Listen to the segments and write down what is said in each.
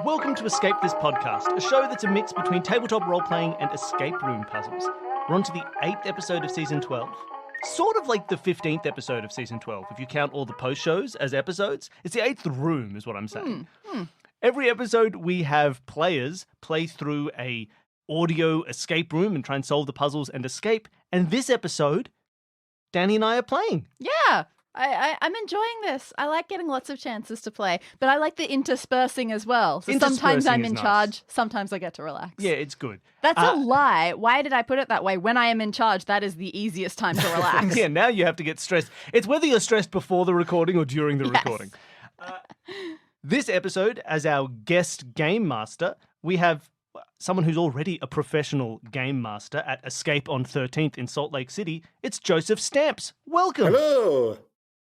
Welcome to Escape This Podcast, a show that's a mix between tabletop role-playing and escape room puzzles. We're on to the 8th episode of Season 12. Sort of like the 15th episode of Season 12, if you count all the post-shows as episodes. It's the 8th room, is what I'm saying. Every episode, we have players play through a audio escape room and try and solve the puzzles and escape. And this episode, Dani and I are playing. Yeah. I'm enjoying this. I like getting lots of chances to play, but I like the interspersing as well. So sometimes I'm in charge, sometimes I get to relax. Yeah, it's good. That's a lie. Why did I put it that way? When I am in charge, that is the easiest time to relax. Yeah, now you have to get stressed. It's whether you're stressed before the recording or during the recording. This episode, as our guest game master, we have someone who's already a professional game master at Escape on 13th in Salt Lake City. It's Joseph Stamps. Welcome. Hello.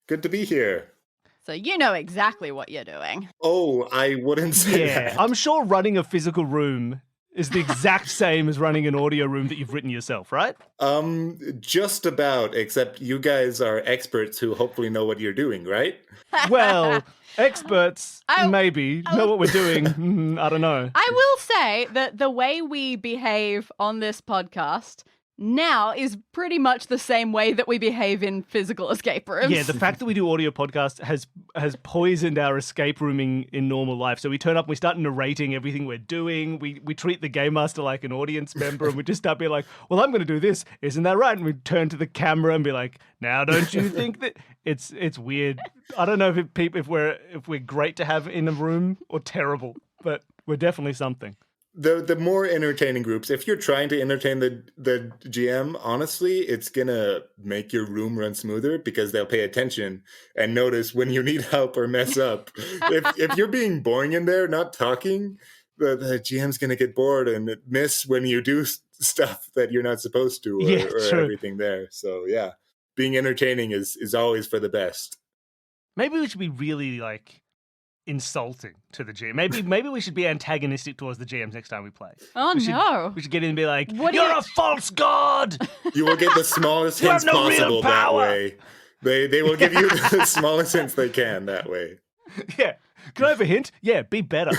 Good to be here. So you know exactly what you're doing. Oh, I wouldn't say that. I'm sure running a physical room is the exact same as running an audio room that you've written yourself, right? Just about, except you guys are experts who hopefully know what you're doing, right? Well, experts maybe know what we're doing. I don't know. I will say that the way we behave on this podcast now is pretty much the same way that we behave in physical escape rooms. Yeah, the fact that we do audio podcasts has poisoned our escape rooming in normal life. So we turn up and we start narrating everything we're doing. We treat the game master like an audience member and we just start being like, well, I'm going to do this. Isn't that right? And we turn to the camera and be like, now don't you think that it's weird. I don't know if we're great to have in a room or terrible, but we're definitely something. The more entertaining groups, if you're trying to entertain the GM, honestly, it's gonna make your room run smoother because they'll pay attention and notice when you need help or mess up. If you're being boring in there, not talking, the GM's gonna get bored and miss when you do stuff that you're not supposed to or everything there. So yeah, being entertaining is always for the best. Maybe we should be really insulting to the GM. Maybe we should be antagonistic towards the GMs next time we play. Oh, no. We should get in and be like, you're a false god! You will get the smallest hints possible that way. They will give you the smallest hints they can that way. Yeah. Can I have a hint? Yeah, be better.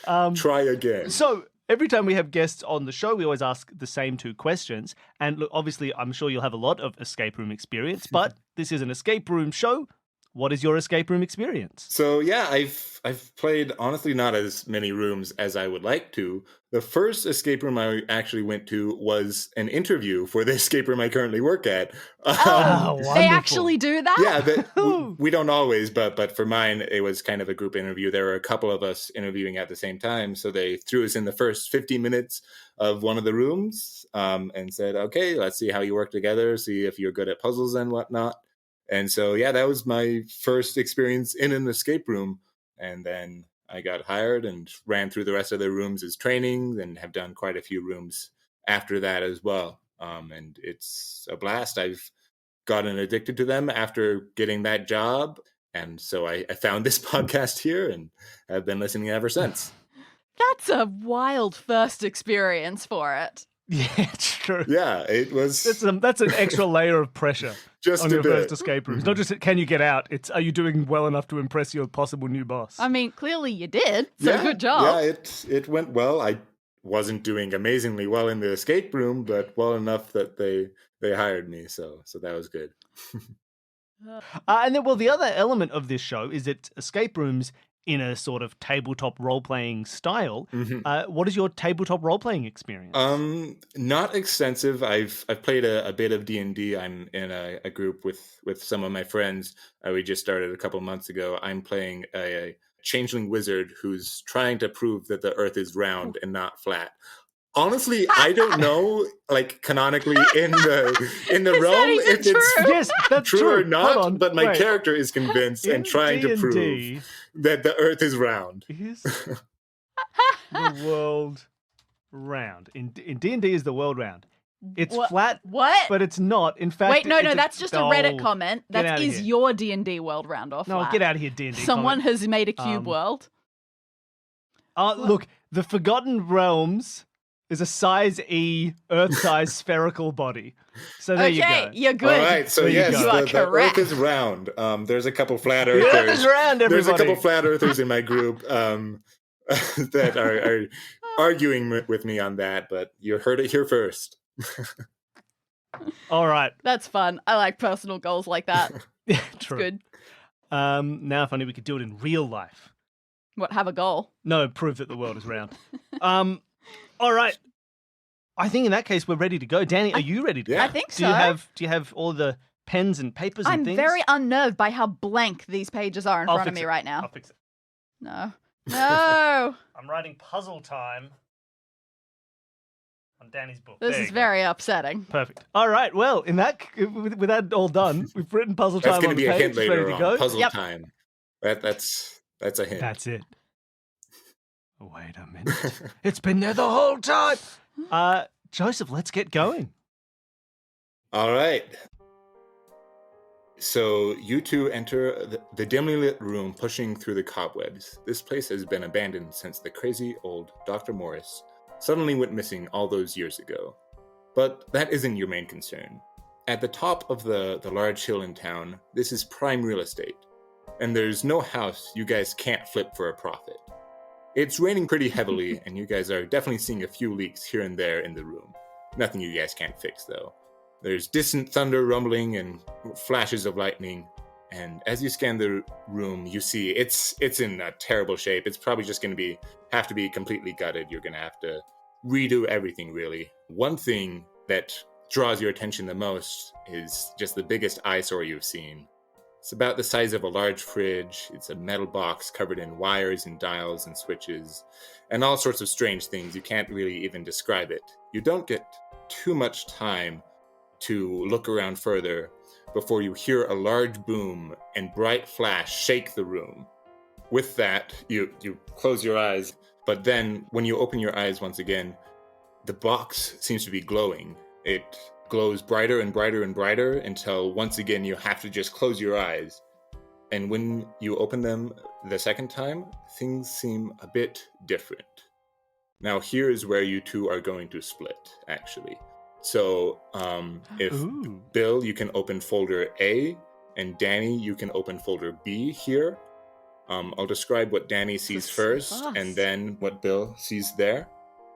Try again. So every time we have guests on the show, we always ask the same two questions. And look, obviously, I'm sure you'll have a lot of escape room experience, but this is an escape room show. What is your escape room experience? So yeah, I've played, honestly, not as many rooms as I would like to. The first escape room I actually went to was an interview for the escape room I currently work at. They actually do that? Yeah, we don't always, but for mine, it was kind of a group interview. There were a couple of us interviewing at the same time, so they threw us in the first 50 minutes of one of the rooms and said, okay, let's see how you work together, see if you're good at puzzles and whatnot. And so, yeah, that was my first experience in an escape room. And then I got hired and ran through the rest of the rooms as training and have done quite a few rooms after that as well. And it's a blast. I've gotten addicted to them after getting that job. And so I found this podcast here and have been listening ever since. That's a wild first experience for it. Yeah, it's true. Yeah, it was. That's an extra layer of pressure on your first escape room. It's not just can you get out, it's are you doing well enough to impress your possible new boss? I mean, clearly you did, so good job. Yeah, it went well. I wasn't doing amazingly well in the escape room, but well enough that they hired me, so that was good. And then, well, the other element of this show is that escape rooms in a sort of tabletop role-playing style. What is your tabletop role-playing experience? Not extensive. I've played a bit of D&D. I'm in a group with some of my friends. We just started a couple months ago. I'm playing a changeling wizard who's trying to prove that the earth is round and not flat. Honestly, I don't know, canonically in the realm, if it's true or not. But my character is convinced and trying to prove that the Earth is round. Is the world round? In D&D, is the world round? It's flat, but it's not. In fact, wait, no, that's just a Reddit comment. That is your D&D world round or flat. No, get out of here, D&D. Someone has made a cube world. Look, the Forgotten Realms is a size E, Earth-sized spherical body. So there you Okay, go. you're good. All right, so There you yes, go. You are the Earth correct. is round. There's a couple flat The earthers. Earth is round, There's a couple everybody. flat earthers in my group that are arguing with me on that, but you heard it here first. All right. That's fun. I like personal goals like that. Yeah, It's true. good. Now, if only we could do it in real life. What, have a goal? No, prove that the world is round. All right. I think in that case we're ready to go. Danny, are you ready to go? Yeah. I think Do so. you have all the pens and papers and I'm things? very unnerved by how blank these pages are in I'll front of fix me it. right now. I'll fix it. No. No. I'm writing puzzle time on Danny's book. This There is you go. very upsetting. Perfect. All right. Well, with that all done, we've written puzzle time That's going on to the be a page. hint Ready later to on. go? Puzzle Yep. time. That's a hint. That's it. Wait a minute. It's been there the whole time. Joseph, let's get going. All right. So you two enter the dimly lit room, pushing through the cobwebs. This place has been abandoned since the crazy old Dr. Morris suddenly went missing all those years ago. But that isn't your main concern. At the top of the large hill in town, this is prime real estate. And there's no house you guys can't flip for a profit. It's raining pretty heavily, and you guys are definitely seeing a few leaks here and there in the room. Nothing you guys can't fix, though. There's distant thunder rumbling and flashes of lightning, and as you scan the room, you see it's in a terrible shape. It's probably just going to have to be completely gutted. You're going to have to redo everything, really. One thing that draws your attention the most is just the biggest eyesore you've seen. It's about the size of a large fridge. It's a metal box covered in wires and dials and switches, and all sorts of strange things. You can't really even describe it. You don't get too much time to look around further before you hear a large boom and bright flash shake the room. With that, you close your eyes, but then when you open your eyes once again, the box seems to be glowing. It glows brighter and brighter and brighter until once again you have to just close your eyes. And when you open them the second time, things seem a bit different. Now here is where you two are going to split, actually. So if Ooh. Bill, you can open folder A, and Dani, you can open folder B here. I'll describe what Dani sees is so first, fast. and then what Bill sees there.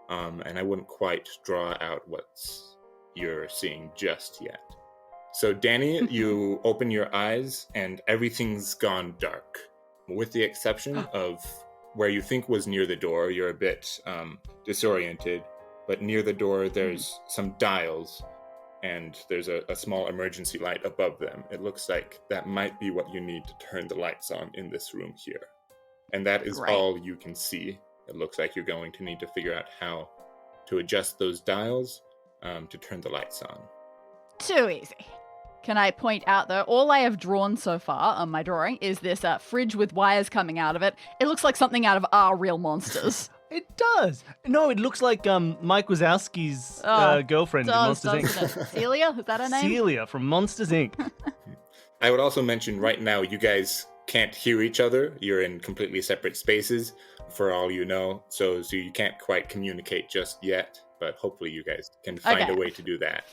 And I wouldn't quite draw out what you're seeing just yet. So Dani, you open your eyes, and everything's gone dark, with the exception of where you think was near the door. You're a bit disoriented, but near the door there's some dials, and there's a small emergency light above them. It looks like that might be what you need to turn the lights on in this room here. And that is Great. all you can see. It looks like you're going to need to figure out how to adjust those dials to turn the lights on. Too easy. Can I point out, though, all I have drawn so far on my drawing is this fridge with wires coming out of it. It looks like something out of Our Real Monsters. It does. No, it looks like Mike Wazowski's girlfriend in Monsters Inc. doesn't it? Celia? Is that her name? Celia from Monsters Inc. I would also mention right now, you guys can't hear each other. You're in completely separate spaces, for all you know. So you can't quite communicate just yet, but hopefully you guys can find Okay. a way to do that.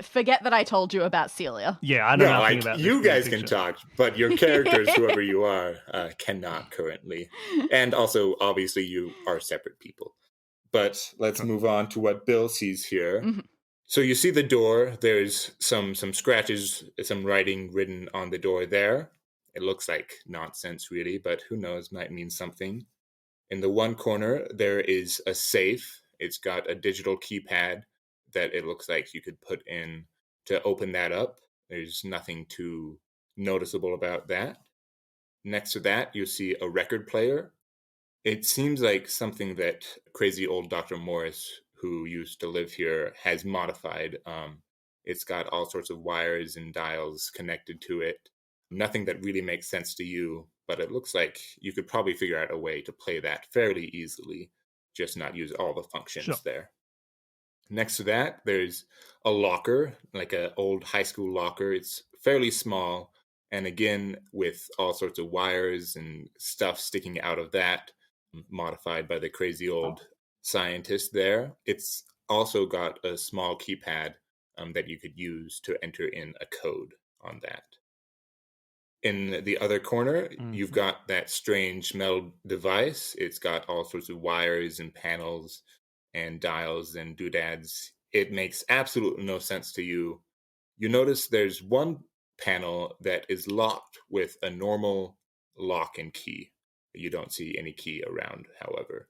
Forget that I told you about Celia. Yeah, I know No, nothing like, about you this guys can picture. talk, but your characters, whoever you are, cannot currently. And also, obviously, you are separate people. But let's move on to what Bill sees here. Mhm. So you see the door. There's some scratches, some writing written on the door there. It looks like nonsense, really, but who knows, might mean something. In the one corner, there is a safe. It's got a digital keypad that it looks like you could put in to open that up. There's nothing too noticeable about that. Next to that, you see a record player. It seems like something that crazy old Dr. Morris, who used to live here, has modified. It's got all sorts of wires and dials connected to it. Nothing that really makes sense to you, but it looks like you could probably figure out a way to play that fairly easily, just not use all the functions Sure. there. Next to that, there's a locker, like an old high school locker. It's fairly small, and again, with all sorts of wires and stuff sticking out of that, modified by the crazy old scientist there. It's also got a small keypad that you could use to enter in a code on that. In the other corner, you've got that strange metal device. It's got all sorts of wires and panels and dials and doodads. It makes absolutely no sense to you. You notice there's one panel that is locked with a normal lock and key. You don't see any key around, however.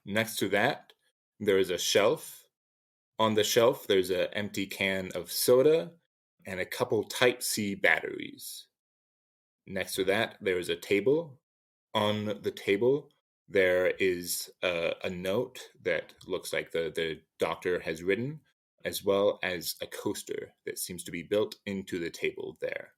Next to that, there is a shelf. On the shelf, there's an empty can of soda and a couple Type-C batteries. Next to that, there is a table. On the table, there is a note that looks like the doctor has written, as well as a coaster that seems to be built into the table there.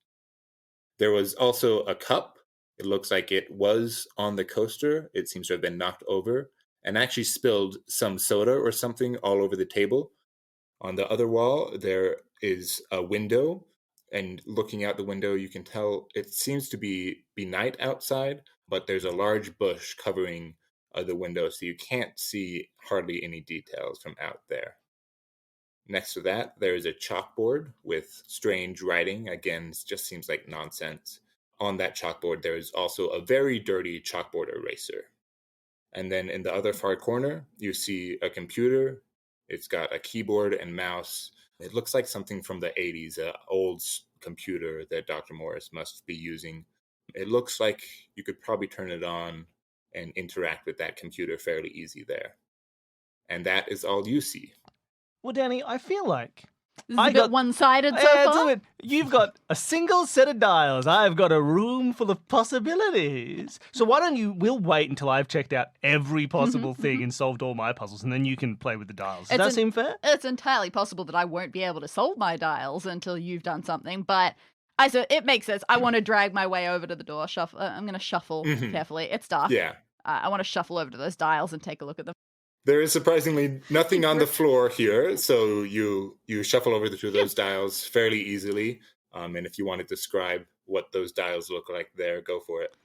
There was also a cup. It looks like it was on the coaster. It seems to have been knocked over and actually spilled some soda or something all over the table. On the other wall, there is a window, and looking out the window, you can tell it seems to be night outside, but there's a large bush covering the window, so you can't see hardly any details from out there. Next to that, there is a chalkboard with strange writing. Again, it just seems like nonsense. On that chalkboard, there is also a very dirty chalkboard eraser. And then in the other far corner, you see a computer. It's got a keyboard and mouse. It looks like something from the 80s, an old computer that Dr. Morris must be using. It looks like you could probably turn it on and interact with that computer fairly easy there. And that is all you see. Well, Dani, I feel like This is a bit one-sided so far. You've got a single set of dials. I've got a room full of possibilities. So why don't we'll wait until I've checked out every possible thing and solved all my puzzles, and then you can play with the dials. Does that seem fair? It's entirely possible that I won't be able to solve my dials until you've done something, but it makes sense. I want to drag my way over to the door. I'm going to shuffle carefully. It's dark. Yeah. I want to shuffle over to those dials and take a look at them. There is surprisingly nothing on the floor here, so you shuffle over to those dials fairly easily. And if you want to describe what those dials look like there, go for it.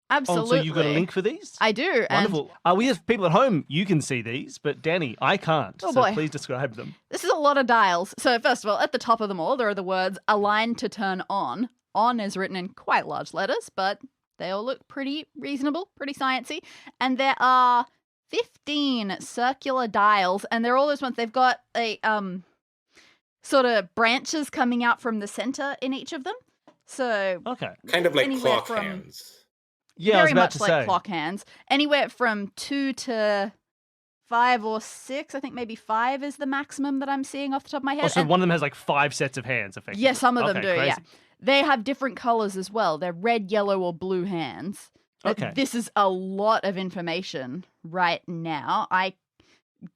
Absolutely. Oh, so you've got a link for these? I do. Wonderful. We have people at home, you can see these, but Dani, I can't. Oh, so boy. Please describe them. This is a lot of dials. So first of all, at the top of them all, there are the words align to turn on. On is written in quite large letters, but they all look pretty reasonable, pretty sciencey. And there are 15 circular dials, and they're all those ones. They've got a sort of branches coming out from the center in each of them. So okay, kind of like clock hands. Yeah, I was very about much to like say. clock hands. Anywhere from 2 to 5 or 6. I think maybe 5 is the maximum that I'm seeing off the top of my head. Oh, so one of them has like 5 sets of hands, effectively. Yeah, some of them do. Crazy. Yeah, they have different colors as well. They're red, yellow, or blue hands. Okay. This is a lot of information right now.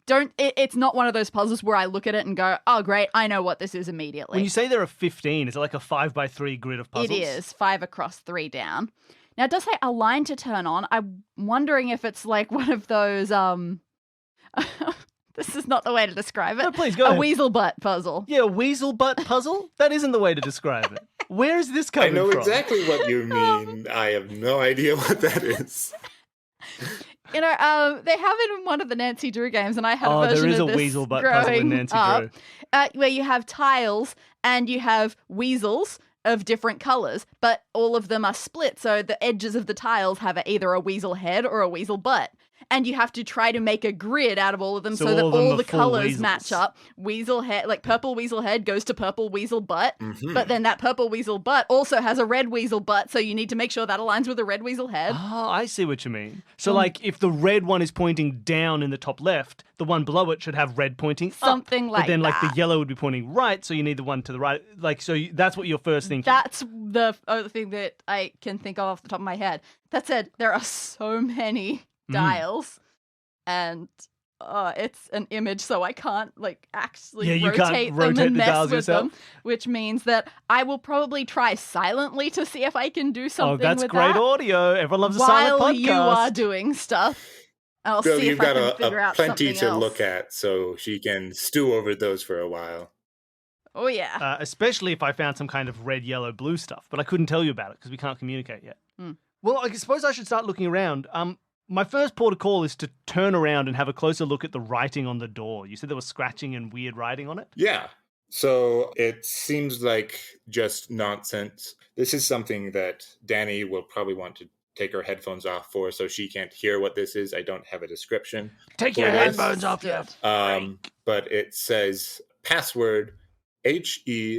It's not one of those puzzles where I look at it and go, oh, great, I know what this is immediately. When you say there are 15, is it like a 5x3 grid of puzzles? It is, 5 across, 3 down. Now, it does say a line to turn on. I'm wondering if it's like one of those, this is not the way to describe it. No, please, go a ahead. weasel butt puzzle. Yeah, a weasel butt puzzle? That isn't the way to describe it. Where is this coming I know from? exactly what you mean. I have no idea what that is. You know, they have it in one of the Nancy Drew games, and I had a version there is of a this weasel butt puzzle in Nancy Drew. Where you have tiles and you have weasels of different colors, but all of them are split, so the edges of the tiles have either a weasel head or a weasel butt. And you have to try to make a grid out of all of them so that all the colors match up. Weasel head, like purple weasel head goes to purple weasel butt, but then that purple weasel butt also has a red weasel butt, so you need to make sure that aligns with the red weasel head. Oh, I see what you mean. So, like, if the red one is pointing down in the top left, the one below it should have red pointing Something up. like But then, like, the that. yellow would be pointing right, so you need the one to the right. Like, so that's what you're first thinking. That's the other thing that I can think of off the top of my head. That said, there are so many dials, and it's an image, so I can't actually rotate them and mess with them, which means that I will probably try silently to see if I can do something with that. Oh, that's great audio. Everyone loves a silent podcast. While you are doing stuff. I'll So see you've if I got can figure out plenty something to else. look at, so she can stew over those for a while. Oh, yeah. Especially if I found some kind of red, yellow, blue stuff, but I couldn't tell you about it because we can't communicate yet. Well, I suppose I should start looking around. my first port of call is to turn around and have a closer look at the writing on the door. You said there was scratching and weird writing on it? Yeah. So it seems like just nonsense. This is something that Dani will probably want to take her headphones off for, so she can't hear what this is. I don't have a description. Take for your this. headphones off, you But it says password HENEARKR.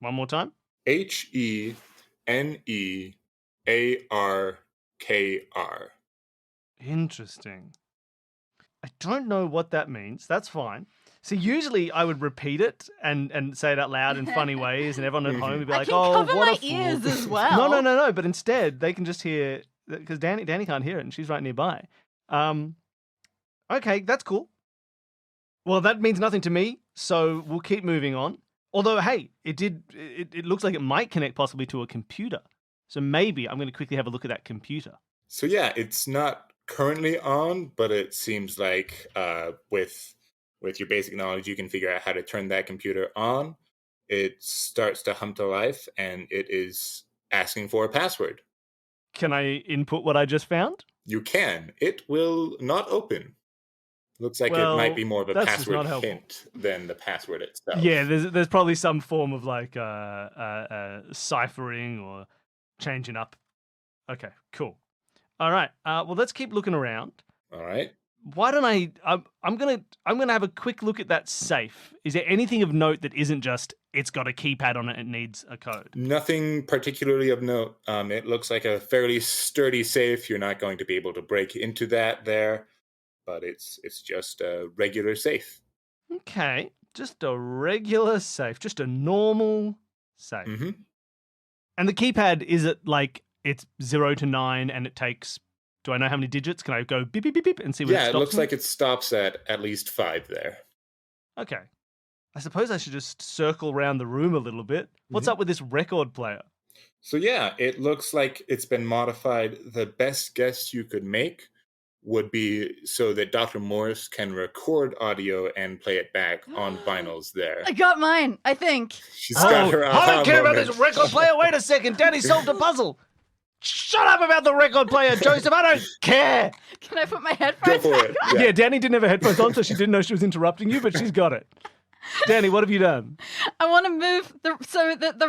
One more time. HENEARKR. Interesting. I don't know what that means. That's fine. See, usually I would repeat it and say it out loud in funny ways, and everyone at home would be like, "Oh, cover what my a fool." ears as well. No. But instead, they can just hear because Dani can't hear it, and she's right nearby. Okay, that's cool. Well, that means nothing to me, so we'll keep moving on. Although, hey, it looks like it might connect possibly to a computer. So maybe I'm going to quickly have a look at that computer. So yeah, it's not currently on, but it seems like with your basic knowledge, you can figure out how to turn that computer on. It starts to hum to life, and it is asking for a password. Can I input what I just found? You can. It will not open. Looks like it might be more of a password hint than the password itself. Yeah, there's probably some form of like ciphering or changing up. Okay, cool. All right. Well, let's keep looking around. All right. Why don't I'm gonna have a quick look at that safe. Is there anything of note that isn't just it's got a keypad on it and needs a code? Nothing particularly of note. It looks like a fairly sturdy safe. You're not going to be able to break into that there, but it's just a regular safe. Okay, just a regular safe, just a normal safe. Mm-hmm. And the keypad, is it like it's 0 to 9 and it takes, do I know how many digits? Can I go beep, beep, beep, beep and see where it stops? Yeah, it looks like it stops at least 5 there. Okay. I suppose I should just circle around the room a little bit. What's up with this record player? So yeah, it looks like it's been modified. The best guess you could make would be so that Dr. Morris can record audio and play it back on vinyls there. I got mine, I think. She's got her I don't care moment. about this record player. Wait a second. Danny solved a puzzle. Shut up about the record player, Joseph. I don't care. Can I put my headphones Go for back it. on? Yeah, Danny didn't have her headphones on, so she didn't know she was interrupting you, but she's got it. Danny, what have you done? I want to move the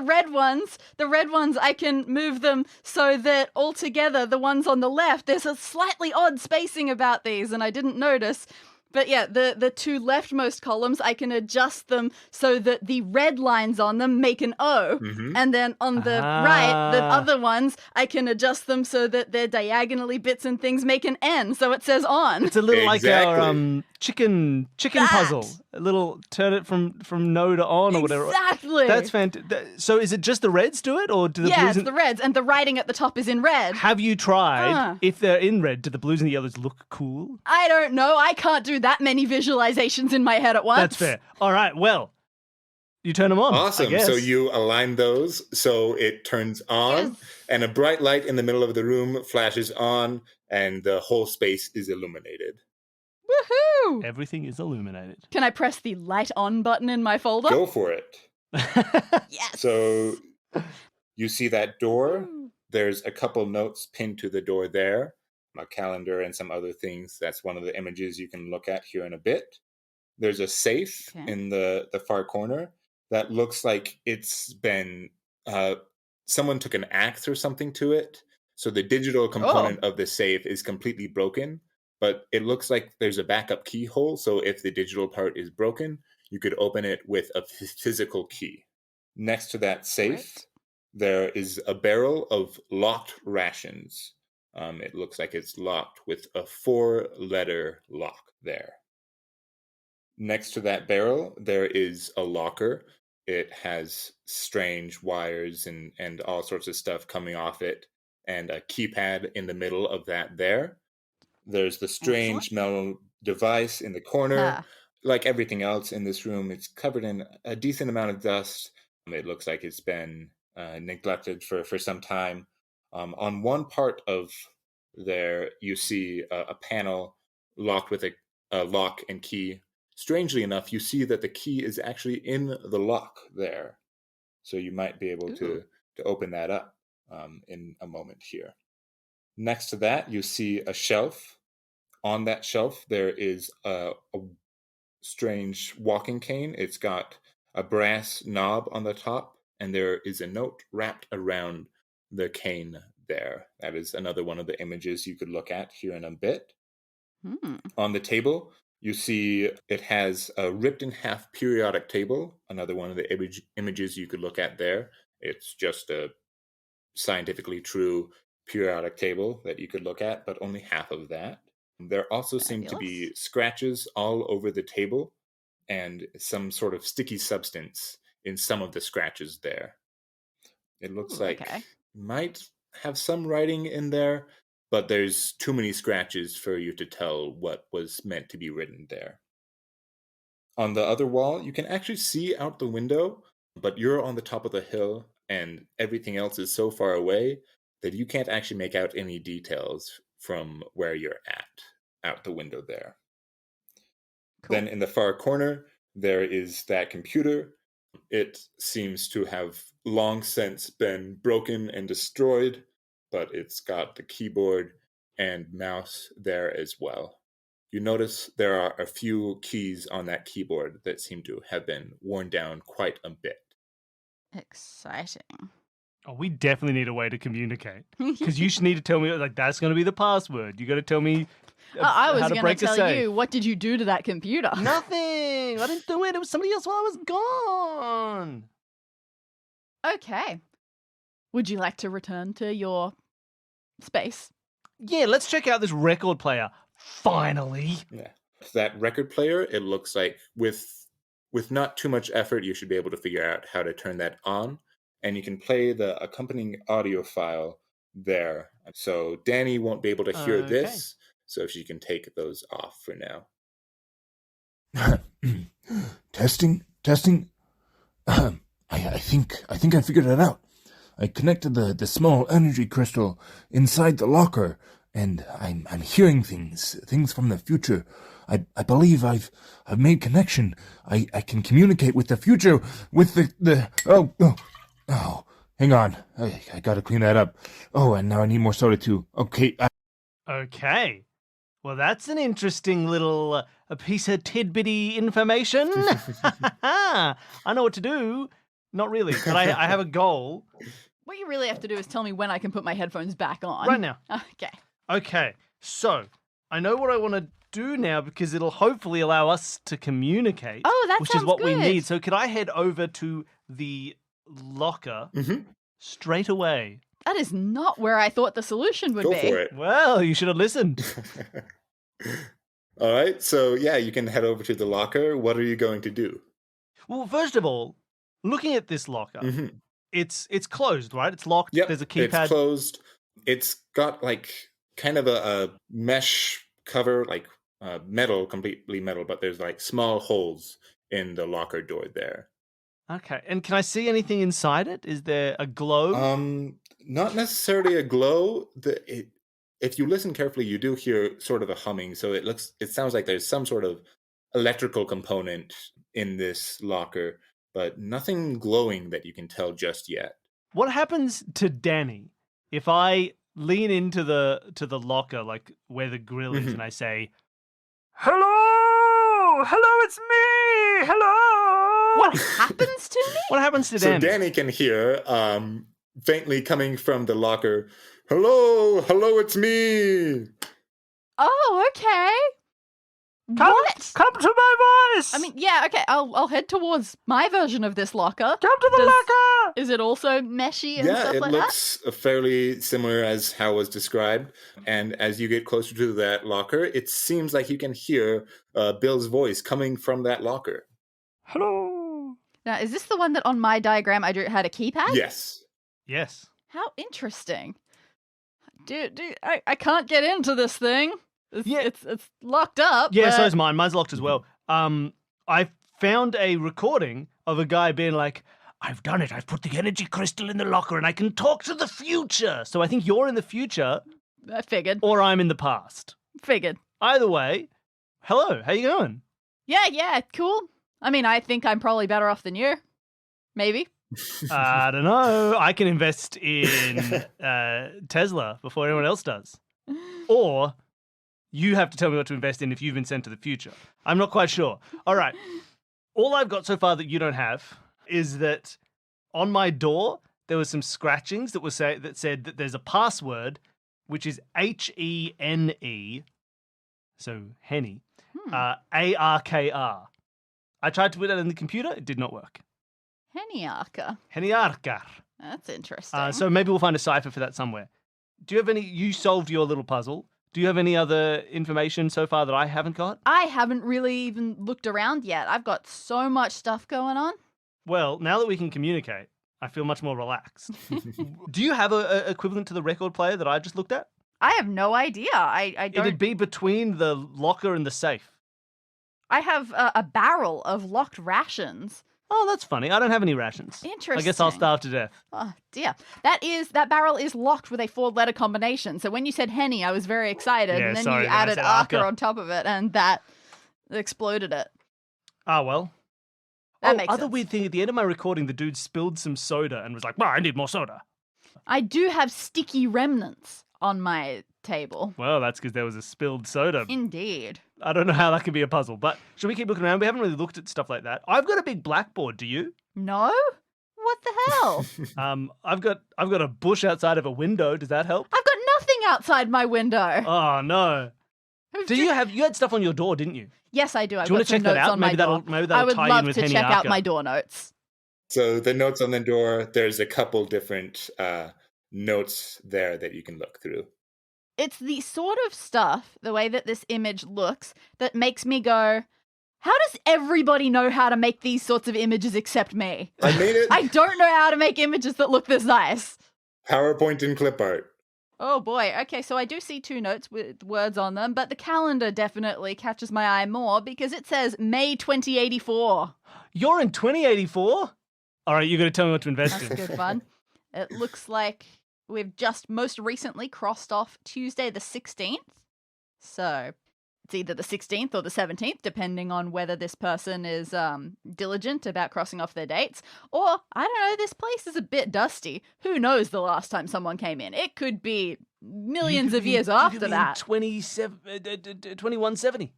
red ones. The red ones, I can move them so that altogether, the ones on the left, there's a slightly odd spacing about these, and I didn't notice. But yeah, the two leftmost columns, I can adjust them so that the red lines on them make an O. Mm-hmm. And then on the right, the other ones, I can adjust them so that their diagonally bits and things make an N, so it says on. It's a little like our Exactly. chicken puzzle. A little turn it from no to on or whatever. Exactly. That's fantastic. So is it just the reds do it, or do the Yeah, blues it's the reds, and the writing at the top is in red. Have you tried, if they're in red, do the blues and the yellows look cool? I don't know. I can't do that many visualizations in my head at once. That's fair. All right, well, you turn them on. Awesome. I guess. So you align those so it turns on, Yes. and a bright light in the middle of the room flashes on, and the whole space is illuminated. Woohoo! Everything is illuminated. Can I press the light on button in my folder? Go for it. Yes. So you see that door. There's a couple notes pinned to the door there, a calendar and some other things. That's one of the images you can look at here in a bit. There's a safe in the far corner that looks like it's been, someone took an axe or something to it. So the digital component of the safe is completely broken, but it looks like there's a backup keyhole. So if the digital part is broken, you could open it with a physical key. Next to that safe, there is a barrel of locked rations. It looks like it's locked with a 4-letter lock there. Next to that barrel, there is a locker. It has strange wires and all sorts of stuff coming off it, and a keypad in the middle of that there. There's the strange metal device in the corner. Like everything else in this room, it's covered in a decent amount of dust. It looks like it's been neglected for some time. On one part of there, you see a panel locked with a lock and key. Strangely enough, you see that the key is actually in the lock there. So you might be able to open that up. in a moment here. Next to that, you see a shelf. On that shelf, there is a strange walking cane. It's got a brass knob on the top, and there is a note wrapped around the cane there. That is another one of the images you could look at here in a bit. On the table, you see it has a ripped in half periodic table, another one of the images you could look at there. It's just a scientifically true periodic table that you could look at, but only half of that. There also seem to be scratches all over the table and some sort of sticky substance in some of the scratches there. It looks like might have some writing in there, but there's too many scratches for you to tell what was meant to be written there. On the other wall, you can actually see out the window, but you're on the top of the hill and everything else is so far away that you can't actually make out any details from where you're at out the window there. Cool. Then in the far corner, there is that computer. It seems to have long since been broken and destroyed, but it's got the keyboard and mouse there as well. You notice there are a few keys on that keyboard that seem to have been worn down quite a bit. Exciting. Oh, we definitely need a way to communicate. Because you should need to tell me, like, that's going to be the password. You got to tell me I was going to tell you, what did you do to that computer? Nothing. I didn't do it. It was somebody else while I was gone. Okay. Would you like to return to your space? Yeah, let's check out this record player. Finally. Yeah. That record player, it looks like with not too much effort, you should be able to figure out how to turn that on. And you can play the accompanying audio file there. So Dani won't be able to hear this, so she can take those off for now. Testing. I think I figured it out. I connected the small energy crystal inside the locker, and I'm hearing things from the future. I believe I've made connection. I can communicate with the future with the oh, hang on. I gotta clean that up. Oh, and now I need more soda too. Okay. Okay. Well, that's an interesting little a piece of tidbitty information. I know what to do. Not really, but I have a goal. What you really have to do is tell me when I can put my headphones back on. Right now. Okay. So I know what I want to do now because it'll hopefully allow us to communicate. Oh, that which sounds is what good. we need. So could I head over to the locker straight away? That is not where I thought the solution would be. Go for it. Well, you should have listened. All right. So, yeah, you can head over to the locker. What are you going to do? Well, first of all, looking at this locker, it's closed, right? It's locked. Yep, There's a keypad. It's closed. It's got like kind of a mesh cover, like metal, completely metal, but there's like small holes in the locker door there. Okay. And can I see anything inside it? Is there a glow? Not necessarily a glow. If you listen carefully, you do hear sort of a humming. So it sounds like there's some sort of electrical component in this locker, but nothing glowing that you can tell just yet. What happens to Dani if I lean into the locker, like where the grill is, and I say, "Hello, it's me. Hello." What happens to me? What happens to Dani? So Dani can hear, faintly coming from the locker, hello, it's me. Oh, okay. Come to my voice. I mean, yeah, okay. I'll head towards my version of this locker. Come to the locker. Is it also meshy and stuff like that? Yeah, it looks fairly similar as how it was described. And as you get closer to that locker, it seems like you can hear Bill's voice coming from that locker. Hello. Now, is this the one that on my diagram I drew had a keypad? Yes. Yes. How interesting. Dude, I can't get into this thing. It's locked up. Yeah, but... so is mine. Mine's locked as well. I found a recording of a guy being like, I've done it. I've put the energy crystal in the locker and I can talk to the future. So I think you're in the future. I figured. Or I'm in the past. Figured. Either way, hello. How you going? Yeah, cool. I mean, I think I'm probably better off than you. Maybe. I don't know. I can invest in Tesla before anyone else does. Or you have to tell me what to invest in if you've been sent to the future. I'm not quite sure. All right. All I've got so far that you don't have is that on my door there was some scratchings that said that there's a password, which is HENE, so Henny, ARKR. I tried to put that in the computer. It did not work. Heniarka. Heniarkar. That's interesting. So maybe we'll find a cipher for that somewhere. Do you have any? You solved your little puzzle. Do you have any other information so far that I haven't got? I haven't really even looked around yet. I've got so much stuff going on. Well, now that we can communicate, I feel much more relaxed. Do you have a equivalent to the record player that I just looked at? I have no idea. I don't. It'd be between the locker and the safe. I have a barrel of locked rations. Oh, that's funny. I don't have any rations. Interesting. I guess I'll starve to death. Oh dear. That barrel is locked with a 4-letter combination. So when you said Henny, I was very excited, Yeah, and then sorry, you then I added said Arca Arca. on top of it, and that exploded it. Ah, well. That makes other sense. weird thing, at the end of my recording, the dude spilled some soda and was like, well, I need more soda. I do have sticky remnants on my table. Well, that's because there was a spilled soda. Indeed. I don't know how that could be a puzzle, but should we keep looking around? We haven't really looked at stuff like that. I've got a big blackboard, do you? No? What the hell? I've got a bush outside of a window. Does that help? I've got nothing outside my window. Oh no. You had stuff on your door, didn't you? Yes, I do. I've Do you want got to check some that notes out? on Maybe my door. that'll I would tie love in with to Henny check out Arca. my door notes. So the notes on the door, there's a couple different notes there that you can look through. It's the sort of stuff, the way that this image looks, that makes me go, how does everybody know how to make these sorts of images except me? I made it. I don't know how to make images that look this nice. PowerPoint and clip art. Oh boy. Okay, so I do see 2 notes with words on them, but the calendar definitely catches my eye more because it says May 2084. You're in 2084? All right, you're going to tell me what to invest That's in. good fun. It looks like we've just most recently crossed off Tuesday the 16th. So it's either the 16th or the 17th, depending on whether this person is diligent about crossing off their dates. Or, I don't know, this place is a bit dusty. Who knows the last time someone came in? It could be millions of years after that. 2170.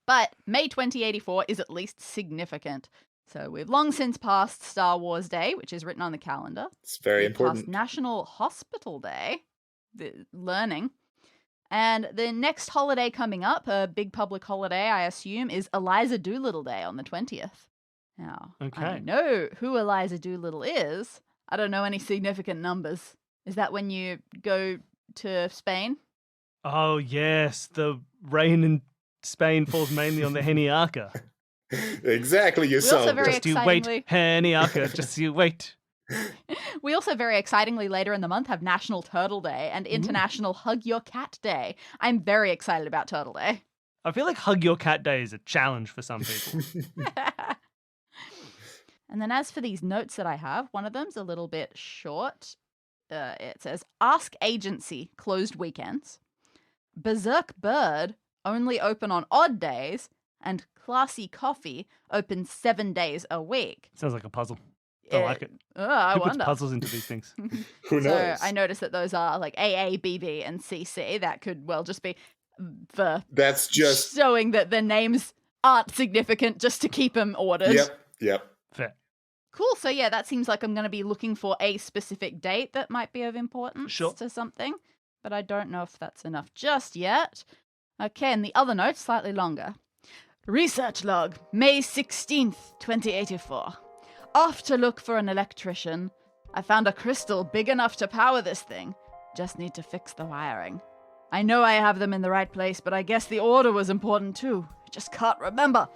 But May 2084 is at least significant. So we've long since passed Star Wars Day, which is written on the calendar. It's very We've important. passed National Hospital Day, the learning. And the next holiday coming up, a big public holiday, I assume, is Eliza Doolittle Day on the 20th. Now, I Okay. know who Eliza Doolittle is. I don't know any significant numbers. Is that when you go to Spain? Oh, yes. The rain in Spain falls mainly on the Henny Arca. Exactly, you We also solved very it. Just you wait, excitingly- Henny Arca. Just you wait. We also very excitingly later in the month have National Turtle Day and International Hug Your Cat Day. I'm very excited about Turtle Day. I feel like Hug Your Cat Day is a challenge for some people. And then as for these notes that I have, one of them's a little bit short. It says, Ask Agency, closed weekends. Berserk Bird, only open on odd days. And Classy Coffee, open 7 days a week. Sounds like a puzzle. I like it. I Who puts wonder. puzzles into these things? Who So knows? I noticed that those are like AA, BB, and CC. That could well just be for That's just showing that the names aren't significant just to keep them ordered. yep. Fair. Cool. So yeah, that seems like I'm going to be looking for a specific date that might be of importance Sure. to something, but I don't know if that's enough just yet. Okay, and the other note, slightly longer. Research log, May 16th, 2084. Off to look for an electrician. I found a crystal big enough to power this thing. Just need to fix the wiring. I know I have them in the right place, but I guess the order was important too. I just can't remember.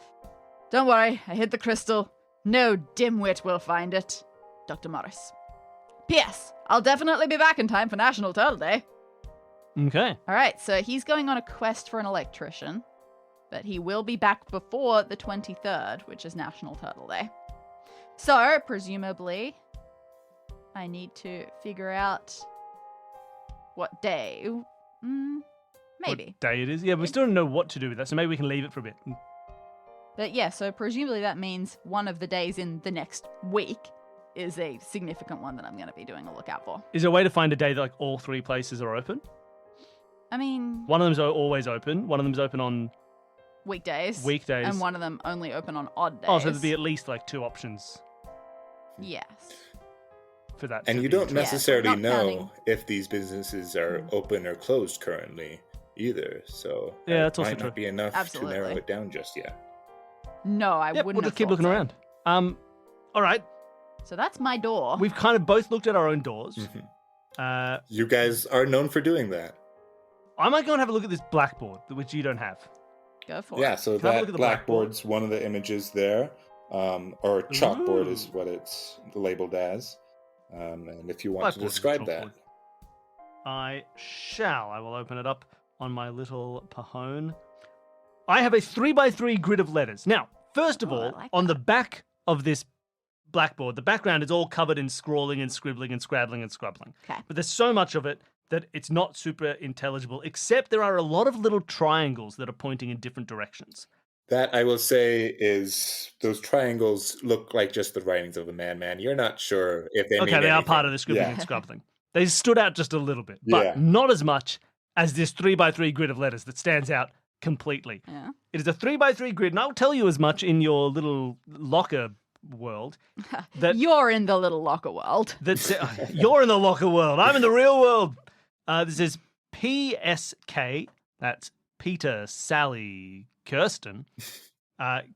Don't worry, I hid the crystal. No dimwit will find it. Dr. Morris. P.S. I'll definitely be back in time for National Turtle Day. Okay. All right, so he's going on a quest for an electrician, but he will be back before the 23rd, which is National Turtle Day. So, presumably, I need to figure out what day. Maybe. What day it is? Yeah, we still don't know what to do with that, so maybe we can leave it for a bit. But yeah, so presumably that means one of the days in the next week. is a significant one that I'm going to be doing a lookout for. Is there a way to find a day that like all three places are open? I mean, One of them's always open. One of them's open on weekdays. weekdays. And one of them only open on odd days. Oh, so there'd be at least like 2 options Yes. for that. And to you be don't true. necessarily not know counting. if these businesses are open or closed currently either. So Yeah, that that's also might true. not be enough Absolutely. to narrow it down just yet. No, I Yep, wouldn't we'll have just keep thought looking so. around. All right. So that's my door. We've kind of both looked at our own doors. Mhm. You guys are known for doing that. I might go and have a look at this blackboard, which you don't have. Go for Yeah, it. so Can I have a look that at the blackboard? blackboard's one of the images there, or chalkboard is what it's labeled as. And if you want to Blackboard is describe that. chalkboard. I shall. I will open it up on my little Pahone. I have a 3x3 grid of letters. Now, first of Oh, I all, like on that. the back of this blackboard, the background is all covered in scrawling and scribbling and scrabbling and scrubbling. Okay. But there's so much of it that it's not super intelligible, except there are a lot of little triangles that are pointing in different directions. That, I will say, is those triangles look like just the writings of a madman. You're not sure if they mean Okay, they are part anything. of the scribbling Yeah. and scrubbling. They stood out just a little bit, but Yeah. not as much as this 3x3 grid of letters that stands out completely. Yeah. It is a 3x3 grid, and I'll tell you as much in your little locker world that You're in the little locker world. you're in the locker world. I'm in the real world. This is PSK. That's Peter, Sally, Kirsten.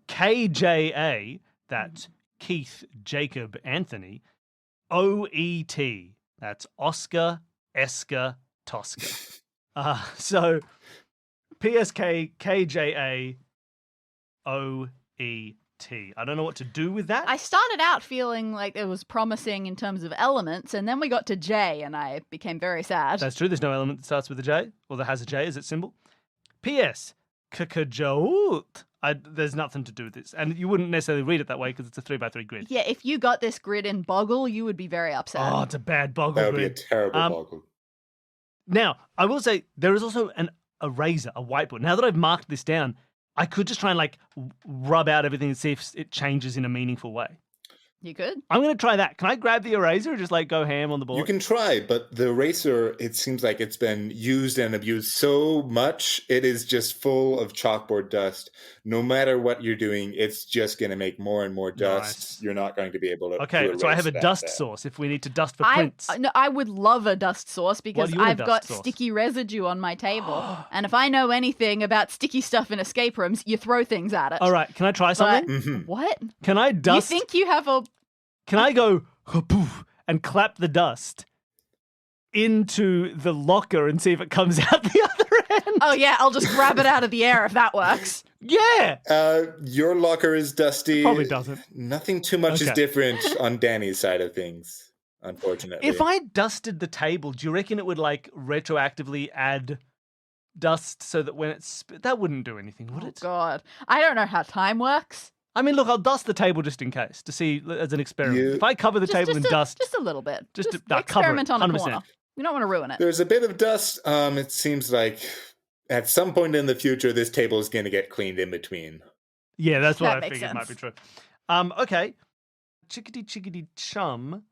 KJA. That's Keith, Jacob, Anthony. OET. That's Oscar, Esker, Tosca. So PSK, KJA, OET. I don't know what to do with that. I started out feeling like it was promising in terms of elements, and then we got to J, and I became very sad. That's true. There's no element that starts with a J or that has a J as its symbol. P.S. Kakajout. There's nothing to do with this. And you wouldn't necessarily read it that way because it's a 3x3 grid. Yeah, if you got this grid in Boggle, you would be very upset. Oh, it's a bad boggle That would be a grid. terrible boggle. Now, I will say there is also an eraser, a whiteboard. Now that I've marked this down, I could just try and like rub out everything and see if it changes in a meaningful way. You could? I'm going to try that. Can I grab the eraser or just like go ham on the board? You can try, but the eraser, it seems like it's been used and abused so much, it is just full of chalkboard dust. No matter what you're doing, it's just going to make more and more dust. Nice. You're not going to be able to Okay, so I have a erase dust that. sauce if we need to dust for I prints. no, I would love a dust sauce because do you want a I've dust got sauce? sticky residue on my table. And if I know anything about sticky stuff in escape rooms, you throw things at it. All right, can I try But- something? Mhm. What? Can I dust? You think you have a... Can I go poof and clap the dust into the locker and see if it comes out the other end? Oh, yeah, I'll just grab it out of the air if that works. Yeah. Your locker is dusty. Probably doesn't. Nothing too much is Okay. different on Danny's side of things, unfortunately. If I dusted the table, do you reckon it would like retroactively add dust so that when it's that wouldn't do anything, would Oh, it? God. I don't know how time works. I mean, look, I'll dust the table just in case to see as an experiment. You- If I cover the table in dust, Just a little bit. Just Just to- cover it, experiment on a 100%. corner. We don't want to ruin it. There's a bit of dust. It seems like at some point in the future, this table is going to get cleaned in between. yeah, that's what That I makes figured might be sense. true. Okay, chickadee chum.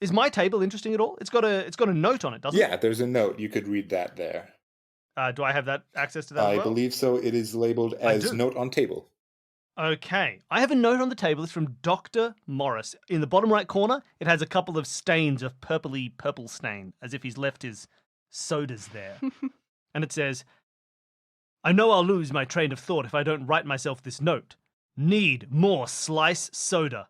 Is my table interesting at all? It's got a note on it, doesn't Yeah, there's a note. You could read that there. it? Do I have that access to that? I as well? believe so. It is labeled I as do. note on table. Okay. I have a note on the table. It's from Dr. Morris. In the bottom right corner, it has a couple of stains of purple stain, as if he's left his sodas there. And it says, I know I'll lose my train of thought if I don't write myself this note. Need more slice soda.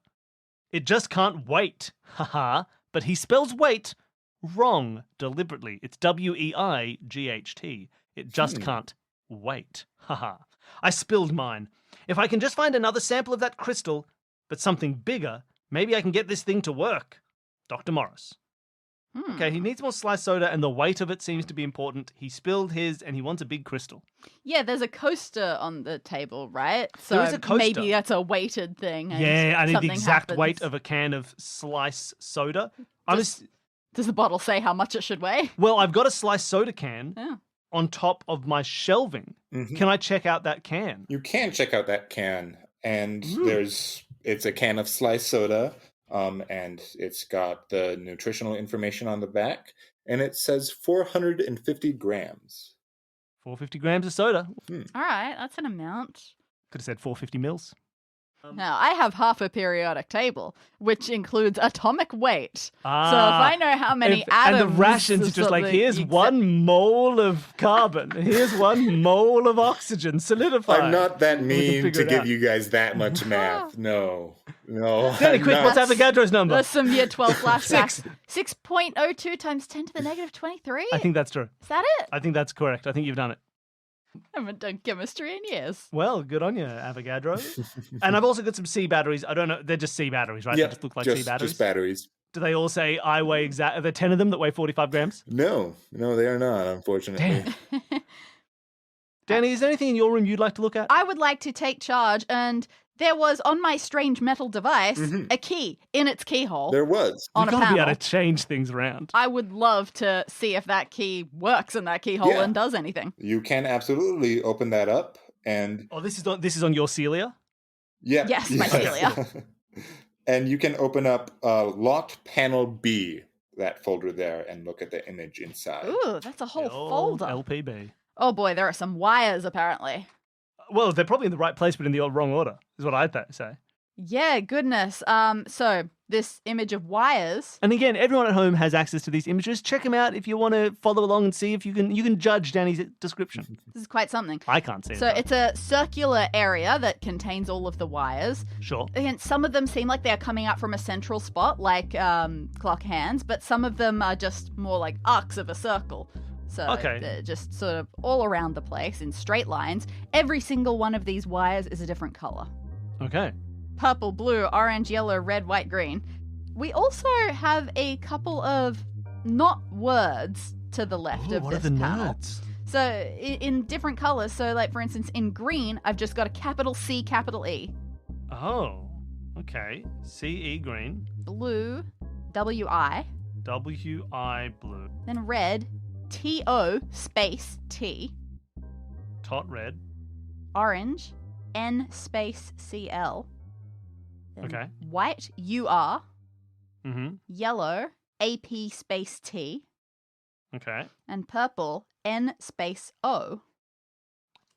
It just can't wait. Haha. But he spells wait wrong deliberately. It's WEIGHT. It just can't wait. Haha. I spilled mine. If I can just find another sample of that crystal, but something bigger, maybe I can get this thing to work. Dr. Morris. Okay, he needs more sliced soda, and the weight of it seems to be important. He spilled his, and he wants a big crystal. Yeah, there's a coaster on the table, right? So There is a coaster. maybe that's a weighted thing. And Yeah, I need the something exact weight happens. of a can of slice soda. I'm just, Does the bottle say how much it should weigh? well, I've got a sliced soda can Yeah. on top of my shelving. Mhm. Can I check out that can? You can check out that can, and it's a can of sliced soda. And it's got the nutritional information on the back, and it says 450 grams. 450 grams of soda. All right, that's an amount. Could have said 450 mils. Now, I have half a periodic table, which includes atomic weight. So if I know how many atoms... And the rations are just like, here's 1 mole of carbon, here's 1 mole of oxygen solidified. I'm not that mean to give you guys that much math. No. Dani, quick, what's Avogadro's number? That's some year 12 flashbacks. 6.02 times 10 to the negative 23? I think that's true. Is that it? I think that's correct. I think you've done it. I haven't done chemistry in years. Well, good on you, Avogadro. And I've also got some C batteries. I don't know. They're just C batteries, right? Yeah, They just look like C batteries. Just batteries. Do they all say I weigh exact? Are there 10 of them that weigh 45 grams? No, they are not, unfortunately. Damn. Dani, is there anything in your room you'd like to look at? I would like to take charge, and there was on my strange metal device a key in its keyhole. There was. On You've a got to be panel. able to change things around. I would love to see if that key works in that keyhole Yeah. and does anything. You can absolutely open that up, and Oh, this is on your Celia? yeah, Yes, my Celia. And you can open up locked panel B, that folder there, and look at the image inside. Ooh, that's a whole The old folder. LPB. Oh boy, there are some wires apparently. Well, they're probably in the right place, but in the wrong order, is what I'd say. Yeah, goodness. So this image of wires. And again, everyone at home has access to these images. Check them out if you want to follow along and see if you can judge Dani's description. This is quite something. I can't see it. So though. it's a circular area that contains all of the wires. Sure. And some of them seem like they're coming out from a central spot, like clock hands, but some of them are just more like arcs of a circle. So Okay. they're just sort of all around the place in straight lines. Every single one of these wires is a different color. Okay. Purple, blue, orange, yellow, red, white, green. We also have a couple of not words to the left Ooh, of what this are the panel. nerds? So in different colors. So like for instance, in green, I've just got a capital C, capital E. Oh, okay. CE green, Blue, WI. WI blue, Then red, TO space T. tot red. Orange, N space CL. Then Okay. white, UR. Mm-hmm. Yellow, AP space T. Okay. And purple, N space O.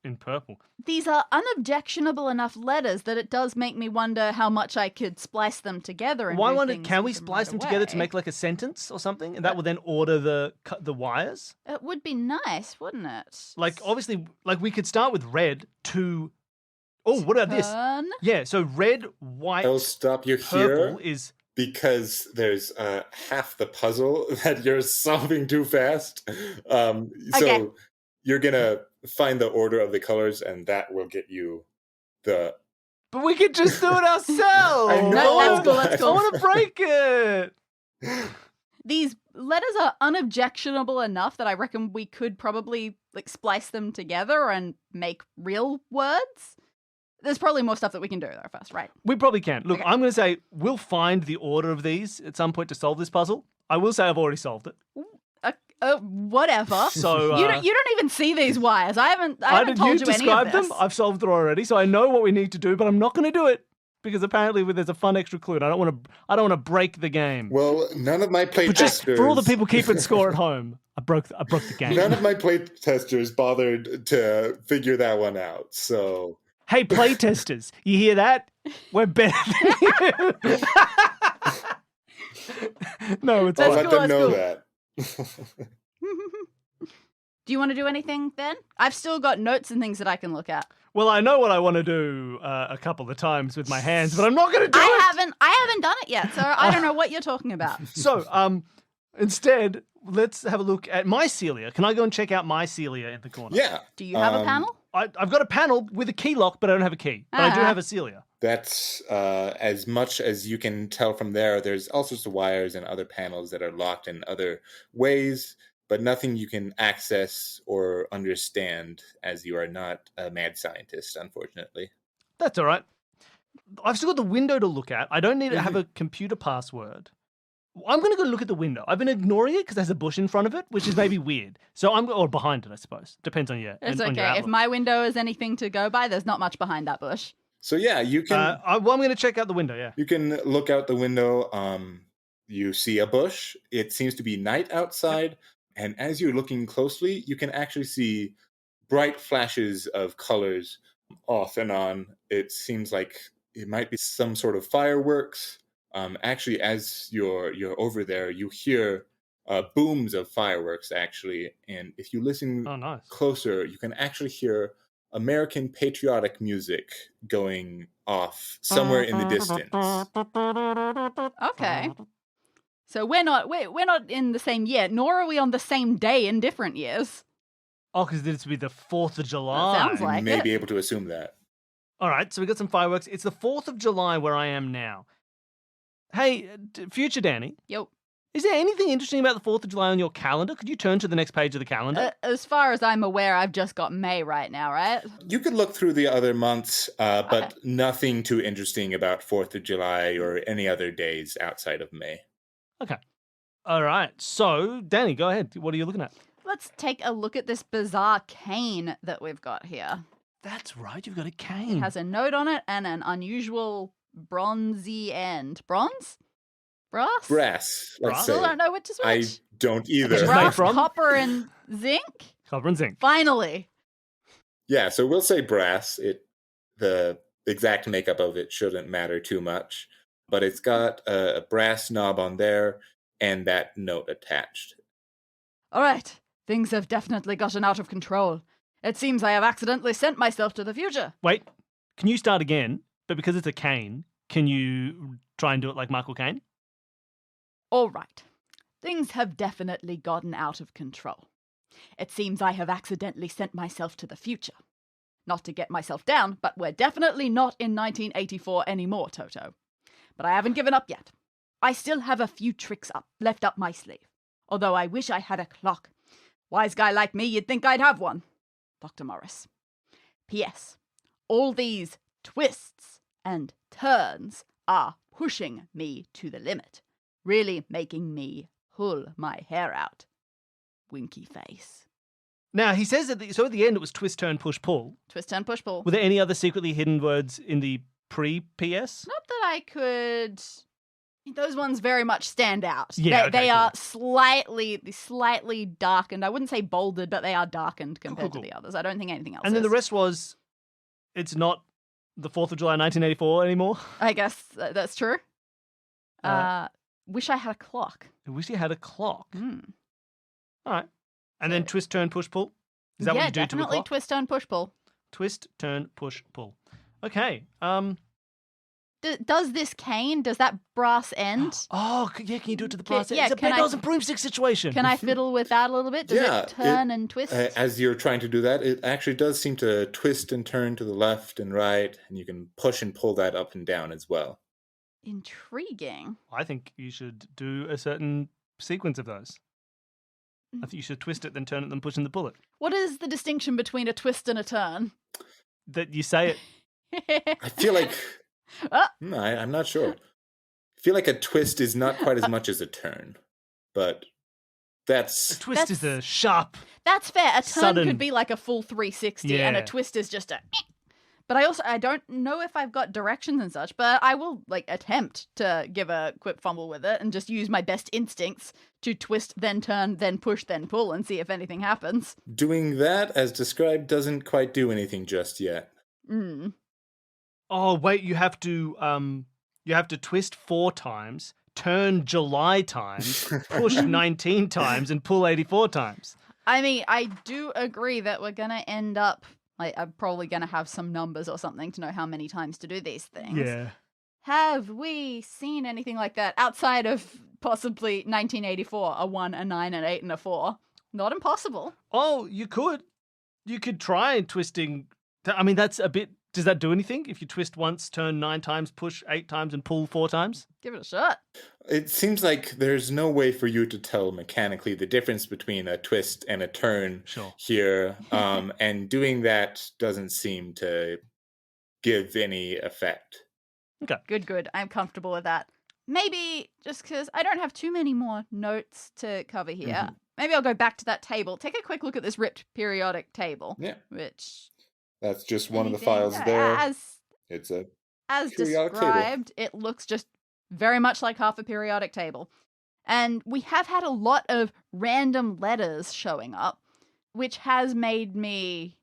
In purple. These are unobjectionable enough letters that it does make me wonder how much I could splice them together. And Why do wonder? things Can we with them splice right them together to away. make like a sentence or something, and that will then order the wires? It would be nice, wouldn't it? Like obviously, like we could start with red to. Oh, what about this? Turn. Yeah. So red, white, I'll stop you purple here is. because there's half the puzzle that you're solving too fast. So Okay. you're gonna find the order of the colors, and that will get you the. But we could just do it ourselves. I know. No, that's cool, that's cool. I want to break it. These letters are unobjectionable enough that I reckon we could probably like splice them together and make real words. There's probably more stuff that we can do though first, right? We probably can. Look, Okay. I'm going to say we'll find the order of these at some point to solve this puzzle. I will say I've already solved it. Whatever. So you don't even see these wires. I haven't told you any of described this. them. I've solved it already, so I know what we need to do, but I'm not going to do it because apparently there's a fun extra clue, and I don't want to break the game. Well, none of my play But just testers. for all the people keeping score at home, I broke the game. None of my play testers bothered to figure that one out. So Hey, play testers, you hear that? We're better than you. No, it's I'll fine. let cool, them that's know cool. that. Do you want to do anything then? I've still got notes and things that I can look at. Well, I know what I want to do a couple of times with my hands, but I'm not going to do it. I haven't done it yet, so I don't know what you're talking about. So, instead, let's have a look at my Celia. Can I go and check out my Celia in the corner? Yeah. Do you have a panel? I've got a panel with a key lock, but I don't have a key. But I do Ah. have a Celia. That's as much as you can tell from there. There's all sorts of wires and other panels that are locked in other ways, but nothing you can access or understand as you are not a mad scientist, unfortunately. That's all right. I've still got the window to look at. I don't need to have a computer password. I'm going to go look at the window. I've been ignoring it because there's a bush in front of it, which is maybe weird. So or behind it, I suppose. Depends on your It's on your okay. If outlook. my window is anything to go by, there's not much behind that bush. So yeah, you can I'm going to check out the window, yeah. you can look out the window. You see a bush. It seems to be night outside, and as you're looking closely, you can actually see bright flashes of colors off and on. It seems like it might be some sort of fireworks. Actually, as you're over there, you hear booms of fireworks. Actually, and if you listen Oh, nice. closer, you can actually hear American patriotic music going off somewhere in the distance. Okay. So we're not in the same year, nor are we on the same day in different years. Oh, because this would be the 4th of July. sounds like You may it. be able to assume that. All right, so we got some fireworks. It's the 4th of July where I am now. Hey, future Dani, Yo. is there anything interesting about the 4th of July on your calendar? Could you turn to the next page of the calendar? As far as I'm aware, I've just got May right now, right? You could look through the other months, but Okay. nothing too interesting about 4th of July or any other days outside of May. Okay. All right, so Dani, go ahead. What are you looking at? Let's take a look at this bizarre cane that we've got here. That's right, you've got a cane. It has a note on it and an unusual bronzy end. Bronze? Brass? Brass, let's Brass? say. Still don't know which is I which. don't Which is either. made Brass, from? copper, and zinc? Copper and zinc. Finally. Yeah, so we'll say brass. The exact makeup of it shouldn't matter too much, but it's got a brass knob on there and that note attached. All right. Things have definitely gotten out of control. It seems I have accidentally sent myself to the future. Wait, can you start again? But because it's a cane, can you try and do it like Michael Caine? All right. Things have definitely gotten out of control. It seems I have accidentally sent myself to the future. Not to get myself down, but we're definitely not in 1984 anymore, Toto. But I haven't given up yet. I still have a few tricks left up my sleeve. Although I wish I had a clock. Wise guy like me, you'd think I'd have one. Dr. Morris. P.S. All these twists and turns are pushing me to the limit. Really making me pull my hair out. Winky face. Now, he says that, so at the end it was twist, turn, push, pull. Twist, turn, push, pull. Were there any other secretly hidden words in the pre-PS? Not that I could... Those ones very much stand out. Yeah, they okay, are cool. slightly darkened. I wouldn't say bolded, but they are darkened compared Cool. to the others. I don't think anything else And then is. the rest was, it's not the 4th of July 1984 anymore. I guess that's true. Wish I had a clock. I wish you had a clock. Hmm. All right. And then twist, turn, push, pull? Is that what you do to a definitely clock? twist, turn, push, pull. Twist, turn, push, pull. Okay. Does this cane, does that brass end? Oh, yeah, can you do it to the brass? yeah, It's a can I- bedknobs and broomstick situation. Can I fiddle with that a little bit? Does Yeah, it turn and twist? As you're trying to do that, it actually does seem to twist and turn to the left and right, and you can push and pull that up and down as well. Intriguing. I think you should do a certain sequence of those. I think you should twist it, then turn it, then push and then pull it. What is the distinction between a twist and a turn? That you say it. I feel like... Ah. I'm not sure. I feel like a twist is not quite as much as a turn, but A that's... twist is a sharp. That's fair. A turn Sudden. could be like a full 360 and a Yeah. twist is just a... But I don't know if I've got directions and such, but I will attempt to give a quick fumble with it and just use my best instincts to twist, then turn, then push, then pull and see if anything happens. Doing that, as described, doesn't quite do anything just yet. Mm. Oh, wait, you have to twist 4 times, turn July times, push 19 times, and pull 84 times. I mean, I do agree that we're going to end up... I'm probably going to have some numbers or something to know how many times to do these things. Yeah. Have we seen anything like that outside of possibly 1984, a 1, a 9, an 8, and a 4? Not impossible. Oh, you could. You could try twisting. I mean, that's a bit... Does that do anything? If you twist once, turn 9 times, push 8 times, and pull 4 times? Give it a shot. It seems like there's no way for you to tell mechanically the difference between a twist and a turn Sure. here, and doing that doesn't seem to give any effect. Okay. Good. I'm comfortable with that. Maybe just because I don't have too many more notes to cover here, Mhm. maybe I'll go back to that table. Take a quick look at this ripped periodic table. Yeah. Which... That's just one of the anything files there. As It's a As periodic described, it looks just very much like half a periodic table. And we have had a lot of random letters showing up, which has made me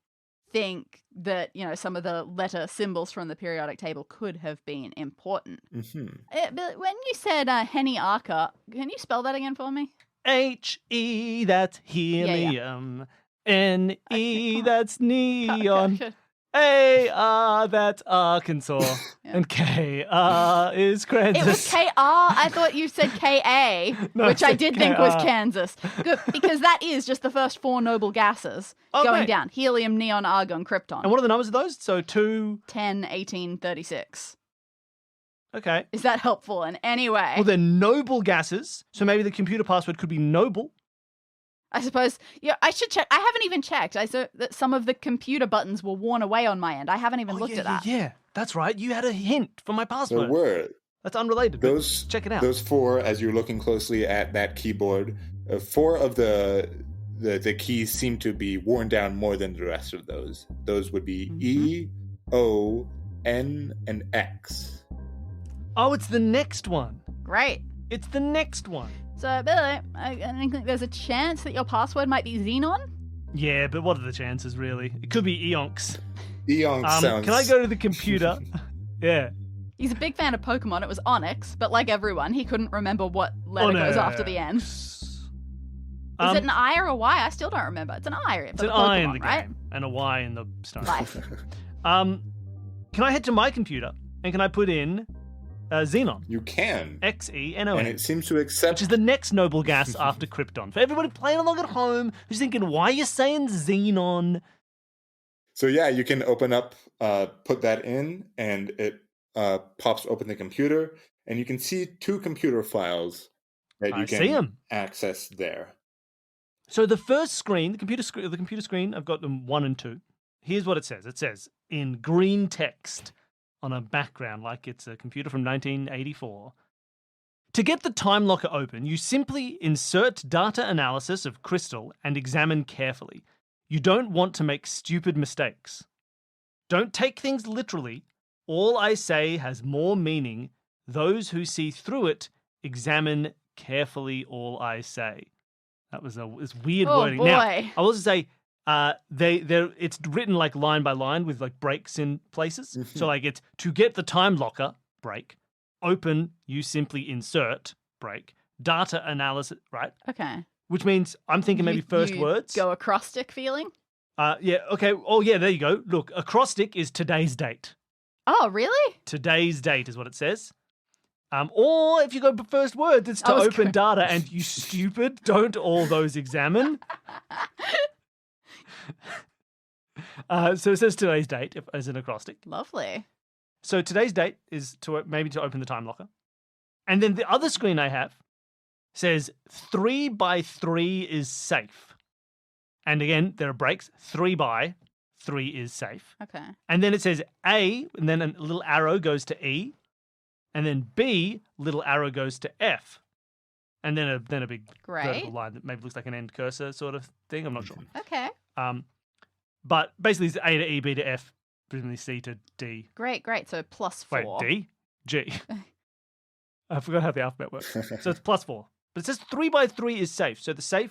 think that, some of the letter symbols from the periodic table could have been important. But when you said Henny Arca, can you spell that again for me? H-E, that's helium. N-E, Okay. that's neon. Okay. A-R, that's Arkansas. Yeah. And K-R is Kansas. It was K-R. I thought you said K-A, No, which I said did think was K-R. Kansas. Good, because that is just the first 4 noble gases going great. down. Helium, neon, argon, krypton. And what are the numbers of those? So 2... 10, 18, 36. Okay. Is that helpful in any way? Well, they're noble gases, so maybe the computer password could be noble. I suppose, I should check. I haven't even checked. I saw that some of the computer buttons were worn away on my end. I haven't even looked at that. Yeah, that's right. You had a hint for my password. There were. That's unrelated. But Those, check it out. Those 4, as you're looking closely at that keyboard, 4 of the keys seem to be worn down more than the rest of those. Those would be E, O, N, and X. Oh, it's the next one. Great. It's the next one. So, Billy, I think there's a chance that your password might be Xenon? Yeah, but what are the chances, really? It could be Eonks. Eonk sounds... Can I go to the computer? Yeah. He's a big fan of Pokemon. It was Onyx, but like everyone, he couldn't remember what letter goes after the N. Is it an I or a Y? I still don't remember. It's an I. It's an I in the game and a Y in the stone. Life. Can I head to my computer and can I put in Xenon? You can. X-E-N-O-N. And it seems to accept... Which is the next noble gas after Krypton. For everybody playing along at home who's thinking, why are you saying Xenon? So yeah, you can open up, put that in, and it pops open the computer, and you can see 2 computer files that you can access there. So the first screen, the computer screen, I've got them 1 and 2. Here's what it says. It says in green text on a background like it's a computer from 1984. To get the time locker open, you simply insert data analysis of crystal and examine carefully. You don't want to make stupid mistakes. Don't take things literally. All I say has more meaning. Those who see through it examine carefully all I say. That was it's weird wording. Boy. Now, I will also say it's written like line by line with like breaks in places. So like it's to get the time locker, break, open, you simply insert, break, data analysis, right? Okay. Which means I'm thinking maybe first you words. Go acrostic feeling? Yeah, okay. Oh yeah, there you go. Look, acrostic is today's date. Oh, really? Today's date is what it says. Or if you go first words, it's to open data and you stupid, don't all those examine. So it says today's date as an acrostic. Lovely. So today's date is to open the time locker. And then the other screen I have says 3 by 3 is safe. And again, there are breaks. 3 by 3 is safe. Okay. And then it says A, and then a little arrow goes to E. And then B, little arrow goes to F. And then a big vertical line that maybe looks like an end cursor sort of thing. I'm not sure. Okay. But basically it's A to E, B to F, presumably C to D. Great. So +4. Wait, D? G. I forgot how the alphabet works. So it's +4. But it says 3 by 3 is safe. So the safe...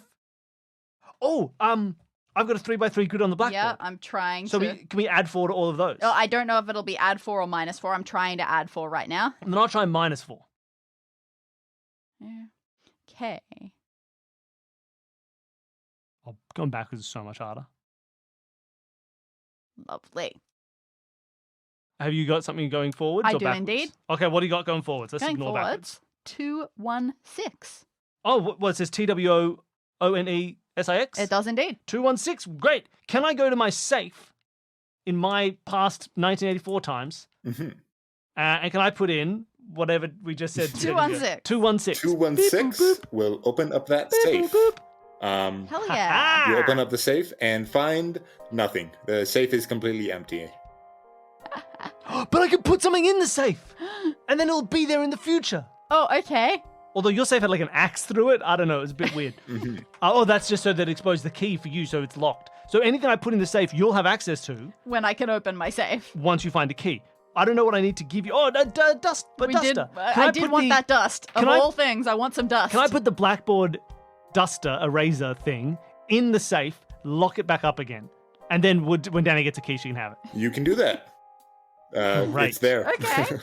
Oh, I've got a 3 by 3 grid on the blackboard. Yeah, I'm trying so to... can we add 4 to all of those? Oh, I don't know if it'll be add 4 or -4. I'm trying to add 4 right now. And then I'll try -4. Okay. Oh, going backwards is so much harder. Lovely. Have you got something going forwards I or do backwards? indeed. Okay, what do you got going forwards? Let's Going ignore forwards, backwards. 216. Oh, well, it says TWOONESIX? It does indeed. 216. Great. Can I go to my safe in my past 1984 times? Mm-hmm. And can I put in whatever we just said? 216. 216. 216 Beep, boop, boop. will open up that Beep, safe. boop, boop. Hell yeah. You open up the safe and find nothing. The safe is completely empty. But I can put something in the safe, and then it'll be there in the future. Oh, okay. Although your safe had like an axe through it. I don't know. It's a bit weird. That's just so that it exposed the key for you, so it's locked. So anything I put in the safe, you'll have access to When I can open my safe. once you find a key. I don't know what I need to give you. Oh, dust, but duster. I did want that dust. Of all things, I want some dust. Can I put the blackboard duster eraser thing in the safe, lock it back up again, and then when Dani gets a key, she can have it? You can do that. Right. It's there. Okay.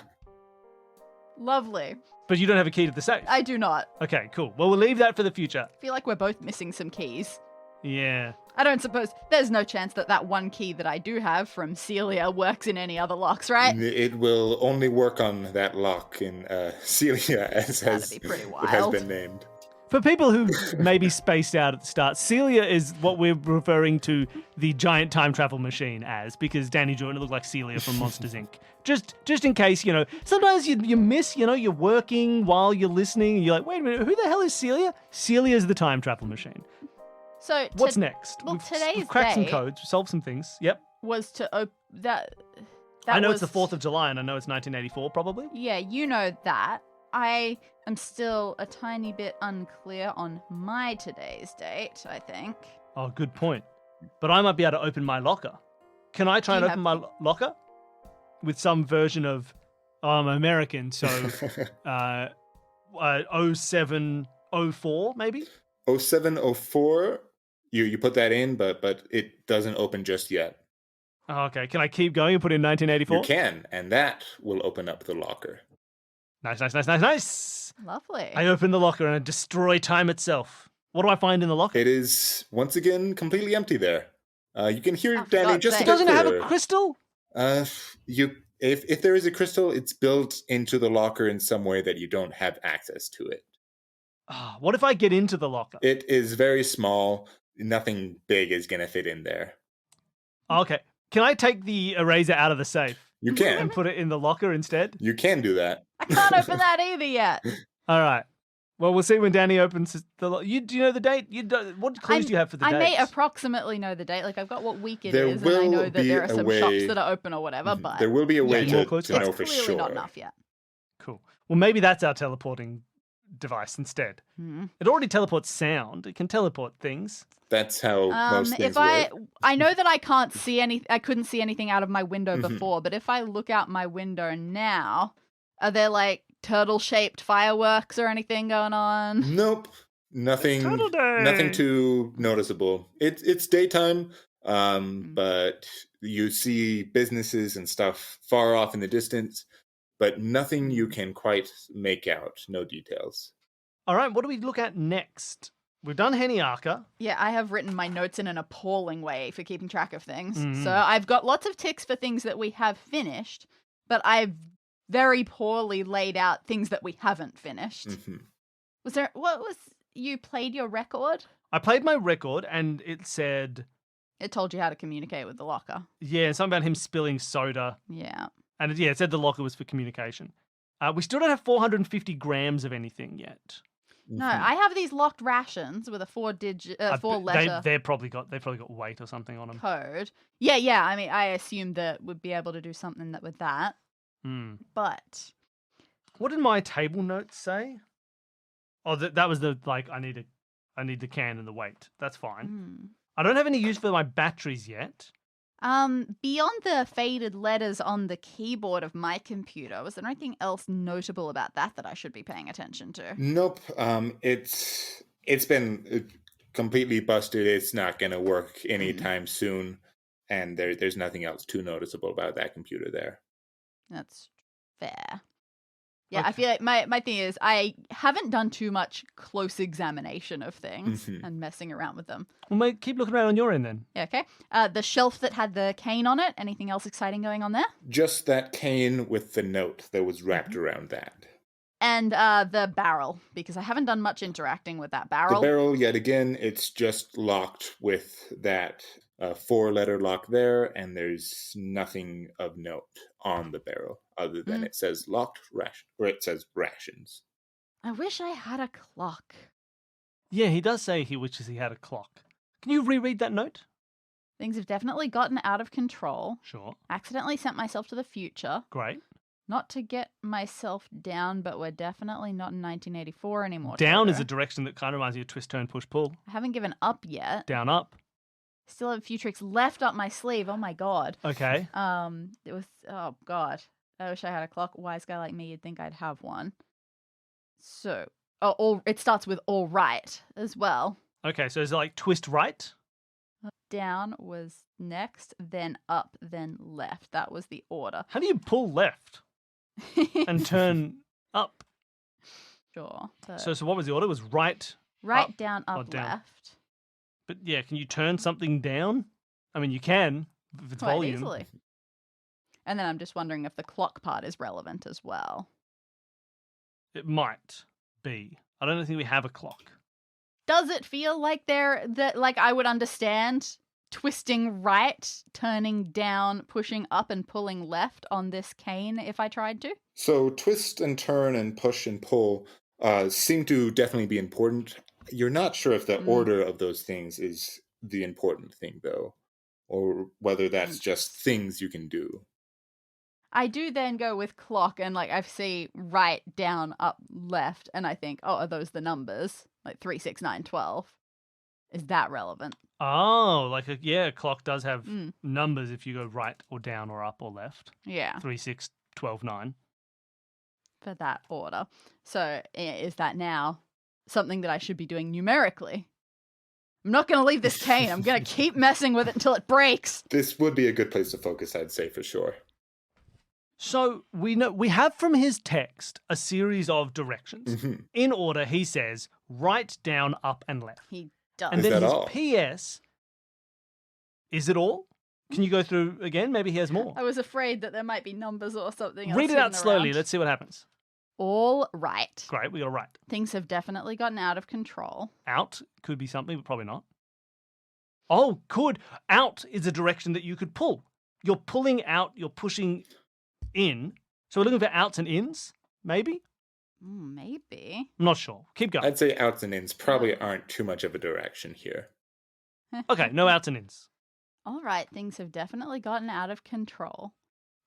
Lovely. But you don't have a key to the safe. I do not. Okay, cool. Well, we'll leave that for the future. I feel like we're both missing some keys. Yeah. I don't suppose there's no chance that one key that I do have from Celia works in any other locks, right? It will only work on that lock in Celia, as That'd be pretty it has wild. been named. For people who maybe spaced out at the start, Celia is what we're referring to the giant time travel machine as, because Dani Jordan looked like Celia from Monsters, Inc. Just in case, sometimes you miss, you're working while you're listening, and you're like, wait a minute, who the hell is Celia? Celia's the time travel machine. So What's next? Well, today's we've cracked some date codes, solved some things. Yep. was to that I know was, it's the 4th of July, and I know it's 1984, probably. Yeah, you know that. I am still a tiny bit unclear on my today's date, I think. Oh, good point. But I might be able to open my locker. Can I try and open my locker? With some version of, I'm American, so 0704, maybe? 0704, you put that in, but it doesn't open just yet. Oh, okay. Can I keep going and put in 1984? You can, and that will open up the locker. Nice. Lovely. I open the locker and I destroy time itself. What do I find in the locker? It is, once again, completely empty there. You can hear Oh, for Dani God's just sake. a bit Doesn't it have a clearer. crystal? If there is a crystal, it's built into the locker in some way that you don't have access to it. Oh, what if I get into the locker? It is very small. Nothing big is going to fit in there. Okay. Can I take the eraser out of the safe You can. and put it in the locker instead? You can do that. I can't open that either yet. All right. Well, we'll see when Dani opens the locker. Do you know the date? What clues do you have for the date? I may approximately know the date. Like, I've got what week it There is, and I know will that be there are a some way- shops that are open or whatever, but There will be a way Yeah, more to clues? know it's for clearly sure. not enough yet. Cool. Well, maybe that's our teleporting device instead. Hmm. It already teleports sound. It can teleport things. That's how most things If I work. know that I can't see I couldn't see anything out of my window Mhm. before, but if I look out my window now, are there like turtle-shaped fireworks or anything going on? Nope. Nothing. Turtle day. Nothing too noticeable. It's daytime, but you see businesses and stuff far off in the distance, but nothing you can quite make out. No details. All right. What do we look at next? We've done Heniaka. Yeah, I have written my notes in an appalling way for keeping track of things. Mhm. So I've got lots of ticks for things that we have finished, but I've very poorly laid out things that we haven't finished. Mhm. You played your record? I played my record and it said, It told you how to communicate with the locker. yeah, something about him spilling soda. Yeah. And it said the locker was for communication. We still don't have 450 grams of anything yet. No, Mhm. I have these locked rations with a four letter They've probably got weight or something on them. code. Yeah. I mean, I assumed that we'd be able to do something with that, Hmm. but What did my table notes say? Oh, that was the I need the can and the weight. That's fine. I don't have any use for my batteries yet. beyond the faded letters on the keyboard of my computer, was there anything else notable about that I should be paying attention to? Nope. It's been completely busted. It's not going to work anytime soon, and there's nothing else too noticeable about that computer there. That's fair. Yeah, Okay. I feel like my thing is I haven't done too much close examination of things Mhm. and messing around with them. Well, mate, keep looking around on your end then. Yeah, okay. The shelf that had the cane on it, anything else exciting going on there? Just that cane with the note that was wrapped around that. And the barrel, because I haven't done much interacting with that barrel. The barrel, yet again, it's just locked with that 4-letter lock there, and there's nothing of note on the barrel other than it says locked ration, or it says rations. I wish I had a clock. Yeah, he does say he wishes he had a clock. Can you reread that note? Things have definitely gotten out of control. Sure. Accidentally sent myself to the future. Great. Not to get myself down, but we're definitely not in 1984 anymore. Down is Toto. a direction that kind of reminds you of twist, turn, push, pull. I haven't given up yet. Down, up. Still have a few tricks left up my sleeve. Oh my god. Okay. It was, oh god. I wish I had a clock. Wise guy like me, you'd think I'd have one. So, it starts with all right as well. Okay, so is it like twist right? Down was next, then up, then left. That was the order. How do you pull left and turn up? Sure. So what was the order? It was right, right, up, down, or up, down? left. But yeah, can you turn something down? I mean, you can if it's Quite volume. easily. And then I'm just wondering if the clock part is relevant as well. It might be. I don't think we have a clock. Does it feel like like I would understand twisting right, turning down, pushing up, and pulling left on this cane if I tried to? So twist and turn and push and pull seem to definitely be important. You're not sure if the order of those things is the important thing, though, or whether that's just things you can do. I do then go with clock and like I see right, down, up, left, and I think, oh, are those the numbers? Like 3, 6, 9, 12. Is that relevant? Oh, a clock does have numbers if you go right or down or up or left. Yeah. 3, 6, 12, 9. For that order. So is that now something that I should be doing numerically? I'm not going to leave this cane. I'm going to keep messing with it until it breaks. This would be a good place to focus, I'd say, for sure. So we have from his text a series of directions. Mm-hmm. In order, he says right, down, up, and left. He does. And Is then that his all? PS, is it all? Can you go through again? Maybe he has more. I was afraid that there might be numbers or something else. Read it out hidden slowly. around. Let's see what happens. All right. Great, we got it right. Things have definitely gotten out of control. Out could be something, but probably not. Oh, could. Out is a direction that you could pull. You're pulling out, you're pushing in. So we're looking for outs and ins, maybe? Maybe. I'm not sure. Keep going. I'd say outs and ins probably aren't too much of a direction here. Okay, no outs and ins. All right, things have definitely gotten out of control.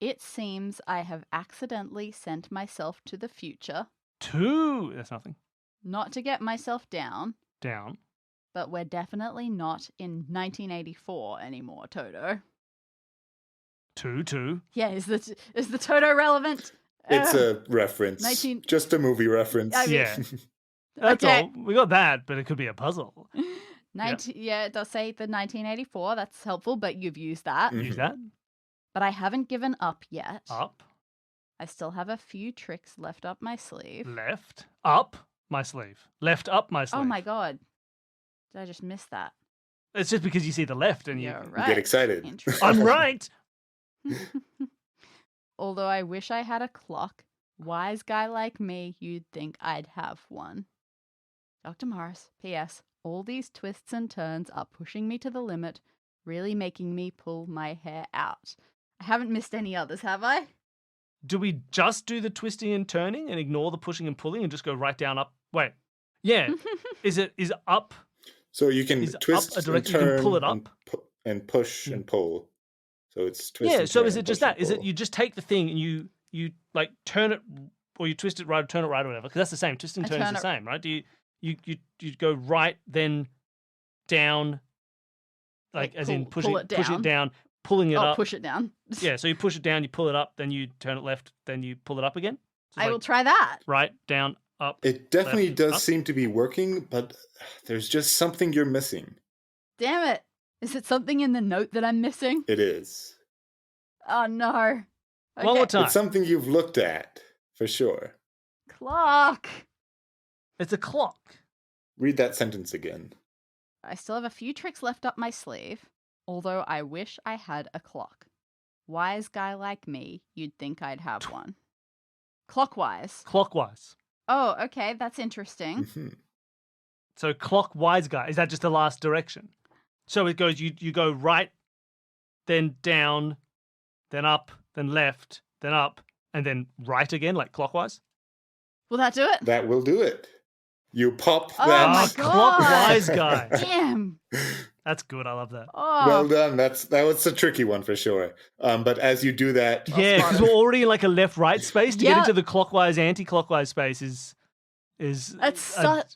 It seems I have accidentally sent myself to the future. 2, that's nothing. Not to get myself down, Down. but we're definitely not in 1984 anymore, Toto. 2. Yeah, is the Toto relevant? It's a reference. 19 Just a movie reference. I mean- Yeah. That's Okay. all. We got that, but it could be a puzzle. Yeah, it does say the 1984. That's helpful, but you've used that. Mhm. Use that. But I haven't given up yet. Up, I still have a few tricks left up my sleeve. left, up, my sleeve. Left, up, my sleeve. Oh my god. Did I just miss that? It's just because you see the left and You're you... right. Get excited. Interesting. I'm right! Although I wish I had a clock, wise guy like me, you'd think I'd have one. Dr. Morris, P.S. All these twists and turns are pushing me to the limit, really making me pull my hair out. I haven't missed any others, have I? Do we just do the twisting and turning and ignore the pushing and pulling and just go right down, up? Wait. Yeah. Is up... So you can Is twist up a direct- and you turn can pull it and, and push and pull. So it's twist Yeah, and so turn is it and just push that? and Is it pull. you just take the thing and you like turn it, or you twist it right or turn it right or whatever? Because that's the same. Twist and I turn is turn the it- same, right? Do you go right, then down, like as in pull pushing it push it down. down, pulling it up. Push it down. Yeah, so you push it down, you pull it up, then you turn it left, then you pull it up again. So it's I will like try that. right, down, up. It definitely left, does up. seem to be working, but there's just something you're missing. Damn it. Is it something in the note that I'm missing? It is. Oh no. Okay. One more time. It's something you've looked at, for sure. Clock. It's a clock. Read that sentence again. I still have a few tricks left up my sleeve, although I wish I had a clock. Wise guy like me, you'd think I'd have one. Clockwise. Clockwise. Oh, okay, that's interesting. Mhm. So clockwise guy. Is that just the last direction? So it goes, you go right, then down, then up, then left, then up, and then right again, like clockwise? Will that do it? That will do it. You pop Oh that. my Ah, God. clockwise guy. Damn. That's good. I love that. Oh. Well done. That was a tricky one for sure. But as you do that, Yeah, because we're already in like a left-right space. To get Yeah. into the clockwise, anti-clockwise space is is. It's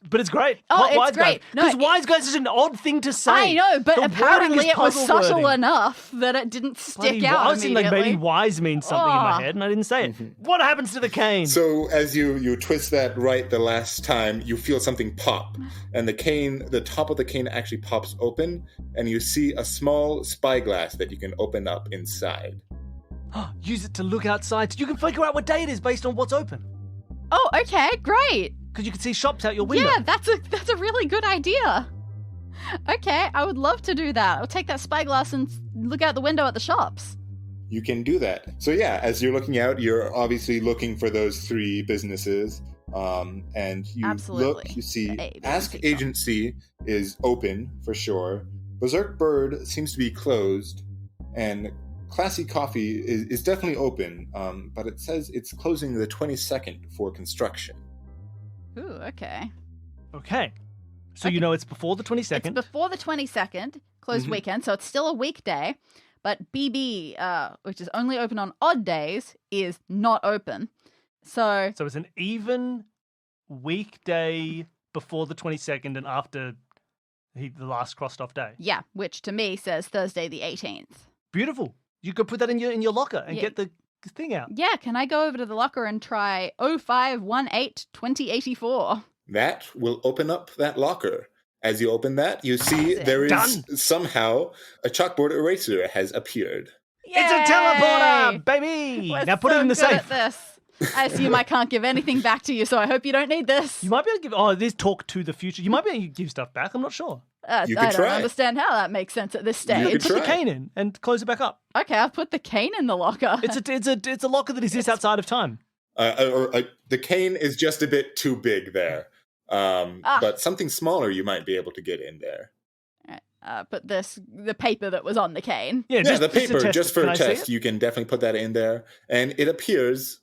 but it's great. Oh, What it's wise great. No, Because wise guys is an odd thing to say. I know, but The wording apparently is it was puzzle subtle wording. enough that it didn't stick Bloody out I was thinking like immediately. maybe wise means something in my Oh. head, and I didn't say it. What happens to the cane? So as you twist that right the last time, you feel something pop, and the top of the cane actually pops open, and you see a small spyglass that you can open up inside. Use it to look outside. So you can figure out what day it is based on what's open. Oh, okay, great. Because you can see shops out your window. Yeah, that's a really good idea. Okay, I would love to do that. I'll take that spyglass and look out the window at the shops. You can do that. So yeah, as you're looking out, you're obviously looking for those 3 businesses. And you Absolutely. look, you see A, B, Ask C, shop. Agency is open for sure. Berserk Bird seems to be closed, and Classy Coffee is definitely open, but it says it's closing the 22nd for construction. Ooh, okay. Okay. So you know it's before the 22nd. It's before the 22nd, closed weekend, so it's still a weekday. But BB, which is only open on odd days, is not open. So So it's an even weekday before the 22nd and after the last crossed off day. yeah, which to me says Thursday the 18th. Beautiful. You could put that in your locker and Yeah. get the thing out. Yeah, can I go over to the locker and try 0518-2084? That will open up that locker. As you open that, you see That's it. there is Done. somehow a chalkboard eraser has appeared. It's a Yay! teleporter, baby. We're Now put so it in the good safe. at this. I assume I can't give anything back to you, so I hope you don't need this. You might be able to give. Oh, there's talk to the future. You might be able to give stuff back. I'm not sure. You I could don't try. understand how that makes sense at this You stage. could Put the try. cane in and close it back up. Okay, I'll put the cane in the locker. It's a locker that exists outside of time. The cane is just a bit too big there. But something smaller you might be able to get in there. Put the paper that was on the cane. Yeah, Yeah, the to paper, test just it. for Can a I see test, it? you can definitely put that in there. And it appears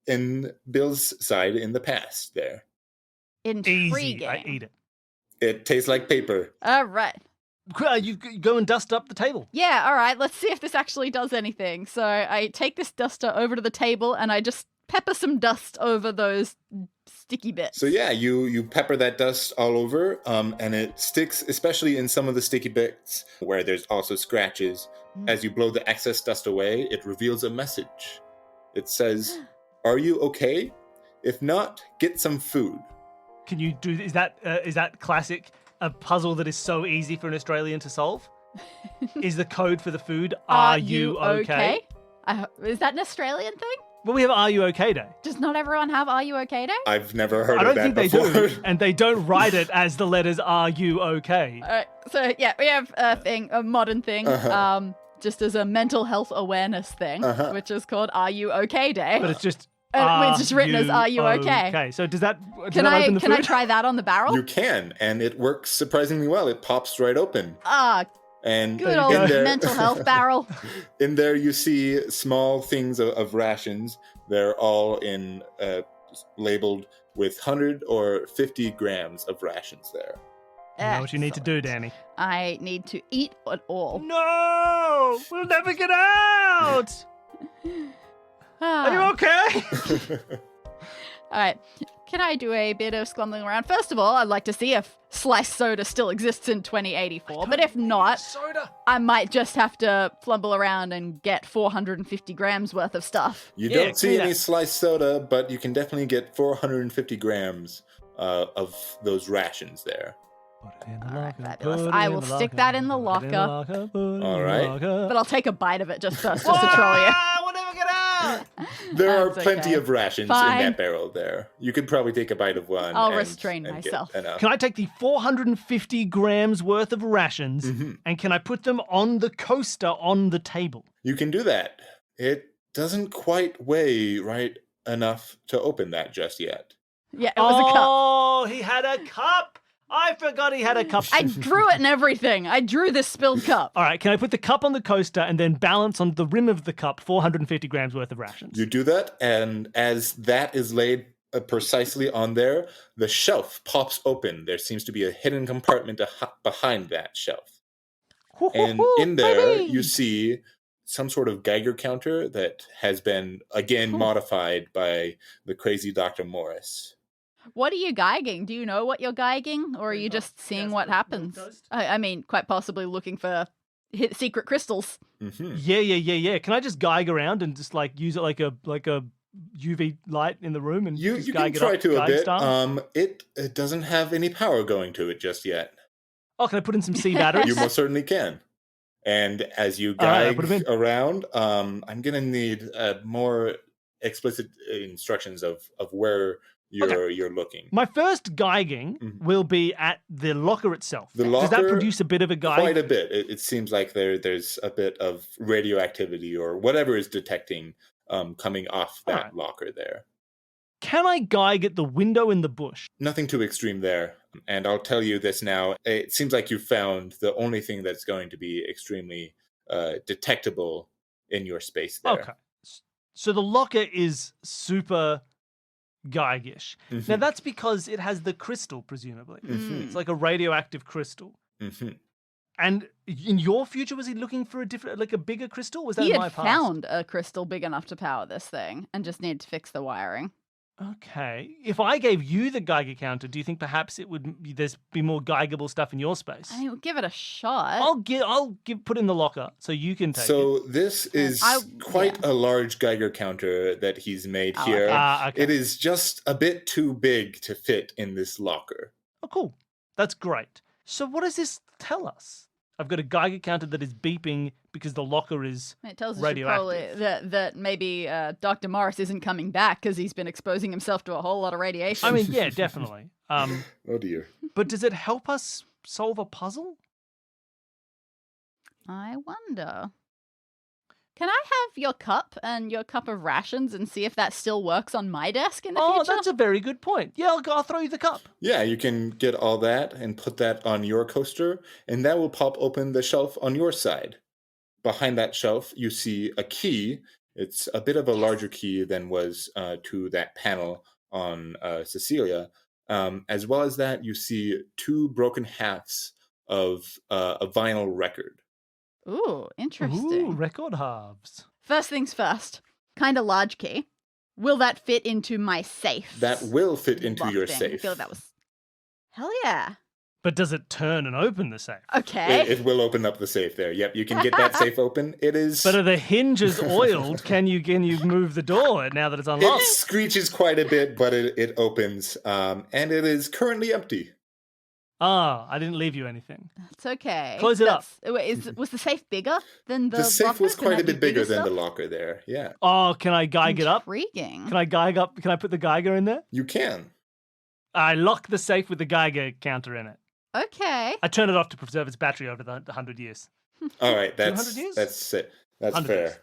in Bill's side in the past there. Intriguing. Easy. I eat it. It tastes like paper. All right. You go and dust up the table. Yeah, all right. Let's see if this actually does anything. So I take this duster over to the table and I just pepper some dust over those sticky bits. So yeah, you pepper that dust all over, and it sticks, especially in some of the sticky bits where there's also scratches. As you blow the excess dust away, it reveals a message. It says, "Are you okay? If not, get some food." Can you do? Is that classic? A puzzle that is so easy for an Australian to solve? Is the code for the food "Are you okay?" Is that an Australian thing? Well, we have "Are you okay?" day. Does not everyone have Are You Okay Day? I've never heard I of don't that think they before. do, and they don't write it as the letters "Are you okay?" All right. So yeah, we have a modern thing, just as a mental health awareness thing, which is called Are You Okay Day. But it's just it's just written as "Are you okay?" Okay, so does that Can open the I food? try that on the barrel? You can, and it works surprisingly well. It pops right open. And Good old in there, mental health barrel. in there you see small things of rations. They're all in labeled with 100 or 50 grams of rations there. You know what you need to do, Excellent. Dani? I need to eat it all. No, we'll never get out. Are you okay? All right. Can I do a bit of scrambling around? First of all, I'd like to see if sliced soda still exists in 2084. But if not, Soda. I might just have to flumble around and get 450 grams worth of stuff. You Yeah, don't see clean any up. sliced soda, but you can definitely get 450 grams of those rations there. Alright, fabulous. I will stick that in the locker. All right. But I'll take a bite of it just first, just to troll you. We'll never get out. There are That's plenty okay. of rations Fine. in that barrel there. You could probably take a bite of one. I'll and- restrain and get myself. enough. Can I take the 450 grams worth of rations and can I put them on the coaster on the table? You can do that. It doesn't quite weigh right enough to open that just yet. Yeah, it was a cup. Oh, he had a cup. I forgot he had a cup. I drew it and everything. I drew this spilled cup. All right, can I put the cup on the coaster and then balance on the rim of the cup 450 grams worth of rations? You do that, and as that is laid precisely on there, the shelf pops open. There seems to be a hidden compartment behind that shelf. And in there, you see some sort of Geiger counter that has been, again, modified by the crazy Dr. Morris. What are you geiging? Do you know what you're geiging? Or are you just seeing what happens? I mean, quite possibly looking for secret crystals. Mm-hmm. Yeah. Can I just geig around and just like use it like a UV light in the room and You just can geig it try up, to a geig bit. style? It doesn't have any power going to it just yet. Oh, can I put in some C batteries? You most certainly can. And as you All right, I'll guide put 'em in. around, I'm gonna need more explicit instructions of where you're looking. My first geiging will be at the locker itself. The Does that locker, produce a bit of a geig? Quite a bit. It seems like there's a bit of radioactivity or whatever is detecting coming off that Alright. locker there. Can I geig at the window in the bush? Nothing too extreme there. And I'll tell you this now. It seems like you found the only thing that's going to be extremely detectable in your space there. Okay. So the locker is super geigish. Mhm. Now that's because it has the crystal, presumably. Mhm. It's like a radioactive crystal. Mhm. And in your future, was he looking for a bigger crystal? Was that He in my had past? found a crystal big enough to power this thing and just needed to fix the wiring. Okay. If I gave you the Geiger counter, do you think perhaps there's be more Geigerable stuff in your space? I mean, we'll give it a shot. I'll put in the locker so you can take it. So this is quite a large Geiger counter that he's made Oh, here. okay. Okay. It is just a bit too big to fit in this locker. Oh, cool. That's great. So what does this tell us? I've got a Geiger counter that is beeping because the locker is It tells us radioactive. probably that maybe Dr. Morris isn't coming back because he's been exposing himself to a whole lot of radiation. I mean, yeah, definitely. Oh dear. But does it help us solve a puzzle? I wonder. Can I have your cup and your cup of rations and see if that still works on my desk in the Oh, future? that's a very good point. Yeah, I'll throw you the cup. Yeah, you can get all that and put that on your coaster, and that will pop open the shelf on your side. Behind that shelf, you see a key. It's a bit of a larger key than was to that panel on Cecilia. As well as that, you see two broken halves of a vinyl record. Ooh, interesting. Ooh, record halves. First things first, kind of large key. Will that fit into my safe? That will fit into your I safe. feel like that was... Hell yeah. But does it turn and open the safe? Okay. It will open up the safe there. Yep, you can get that safe open. It is... But are the hinges oiled? Can you move the door now that it's It unlocked? screeches quite a bit, but it opens. And it is currently empty. Ah, I didn't leave you anything. It's okay. Close it up. Was the safe bigger than the The safe locker? was Can quite a that be bit bigger than stuff? the locker there. Yeah, Oh, can I geig it up? Intriguing. Can I geig up? Can I put the Geiger in there? you can. I lock the safe with the Geiger counter in it. Okay. I turn it off to preserve its battery over the 100 years. All right, 200 years? that's it. That's 100 fair. years.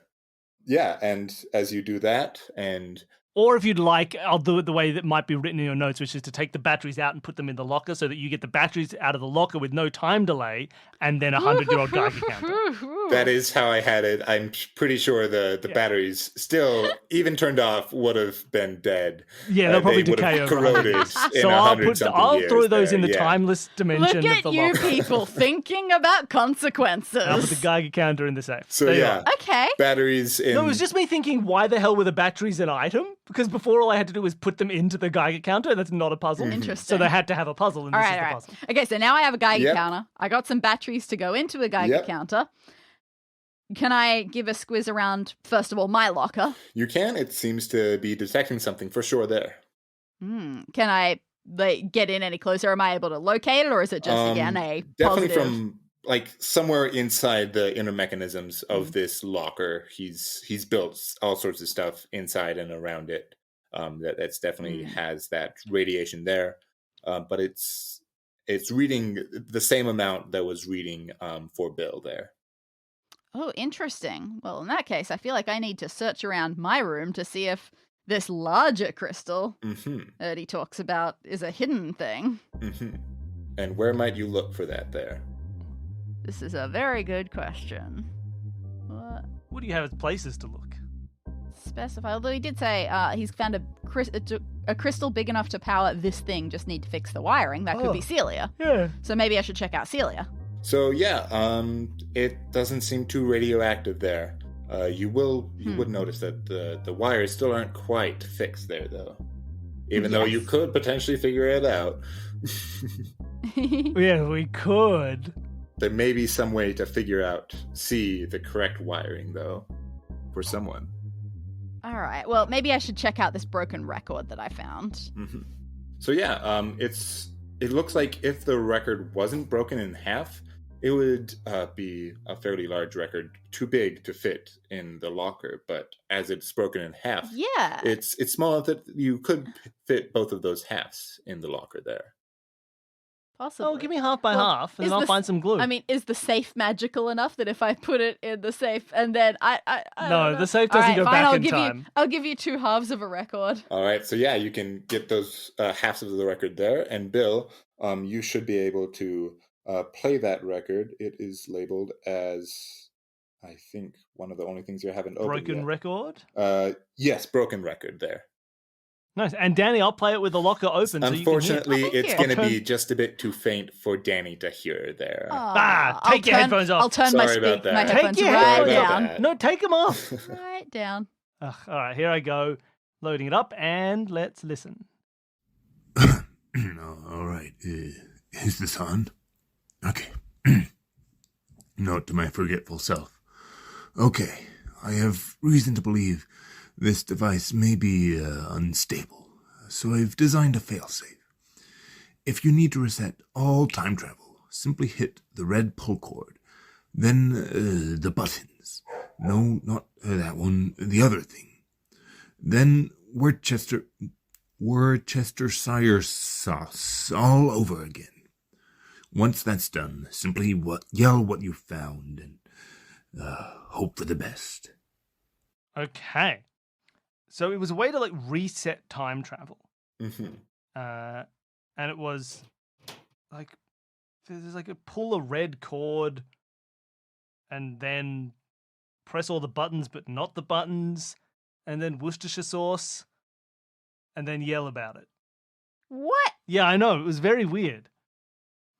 Yeah, and as you do that, and Or if you'd like, I'll do it the way that might be written in your notes, which is to take the batteries out and put them in the locker so that you get the batteries out of the locker with no time delay and then a 100-year-old Geiger counter. that is how I had it. I'm pretty sure the batteries still, even turned off, would have been dead. Yeah, they'll probably they would decay have over 100 corroded years. in So 100-something I'll years throw those there, in the yeah. timeless dimension Look of at the you locker. people thinking about consequences. I'll put the Geiger counter in the safe. So There you yeah, are. Okay. batteries in... No, it was just me thinking, why the hell were the batteries an item? Because before all I had to do was put them into the Geiger counter, and that's not a puzzle. Interesting. So they had to have a puzzle, and All this right, is all the right. puzzle. Okay, so now I have a Geiger Yep. counter. I got some batteries to go into a Geiger Yep. counter. Can I give a squiz around, first of all, my locker? You can. It seems to be detecting something for sure there. Can I get in any closer? Am I able to locate it, or is it just, again, a Definitely positive? from like somewhere inside the inner mechanisms of this locker. He's built all sorts of stuff inside and around it. That's definitely has that radiation there. But it's reading the same amount that was reading for Bill there. Oh, interesting. Well, in that case, I feel like I need to search around my room to see if this larger crystal that he talks about is a hidden thing. And where might you look for that there? This is a very good question. What do you have as places to look? Specify. Although he did say he's found a crystal big enough to power this thing. Just need to fix the wiring. That could be Celia. Yeah. So maybe I should check out Celia. So yeah, it doesn't seem too radioactive there. You would notice that the wires still aren't quite fixed there, though. even though you Yes. could potentially figure it out. Yeah, we could. There may be some way to see the correct wiring, though, for someone. All right. Well, maybe I should check out this broken record that I found. Mm-hmm. So yeah, it looks like if the record wasn't broken in half, it would be a fairly large record, too big to fit in the locker. But as it's broken in half, Yeah. it's small enough that you could fit both of those halves in the locker there. Possibly. Oh, give me half by Well, half, and is then I'll this- find some glue. I mean, is the safe magical enough that if I put it in the safe and then I No, don't know. the safe All doesn't right, go fine, back I'll in give time. I'll give you 2 halves of a record. All right, so yeah, you can get those halves of the record there, and Bill, you should be able to play that record. It is labeled as, I think, one of the only things you haven't opened Broken yet. record? Yes, broken record there. Nice. And Danny, I'll play it with the locker open Unfortunately, Oh, thank it's you. going to I'll be just a bit too faint for Danny to hear there. take your headphones off. I'll turn Sorry about that. my Take headphones your right headphones off. down. that. No, take them off. Right down. Ugh, all right, here I go. Loading it up, and let's listen. All right. Is this on? Okay. Note to my forgetful self. Okay. I have reason to believe this device may be unstable, so I've designed a failsafe. If you need to reset all time travel, simply hit the red pull cord, then the buttons. No, not that one, the other thing. Then Worcestershire sauce all over again. Once that's done, simply yell what you found and hope for the best. Okay. So it was a way to reset time travel. Mm-hmm. And it was there's a pull a red cord and then press all the buttons but not the buttons, and then Worcestershire sauce, and then yell about it. What? Yeah, I know. It was very weird.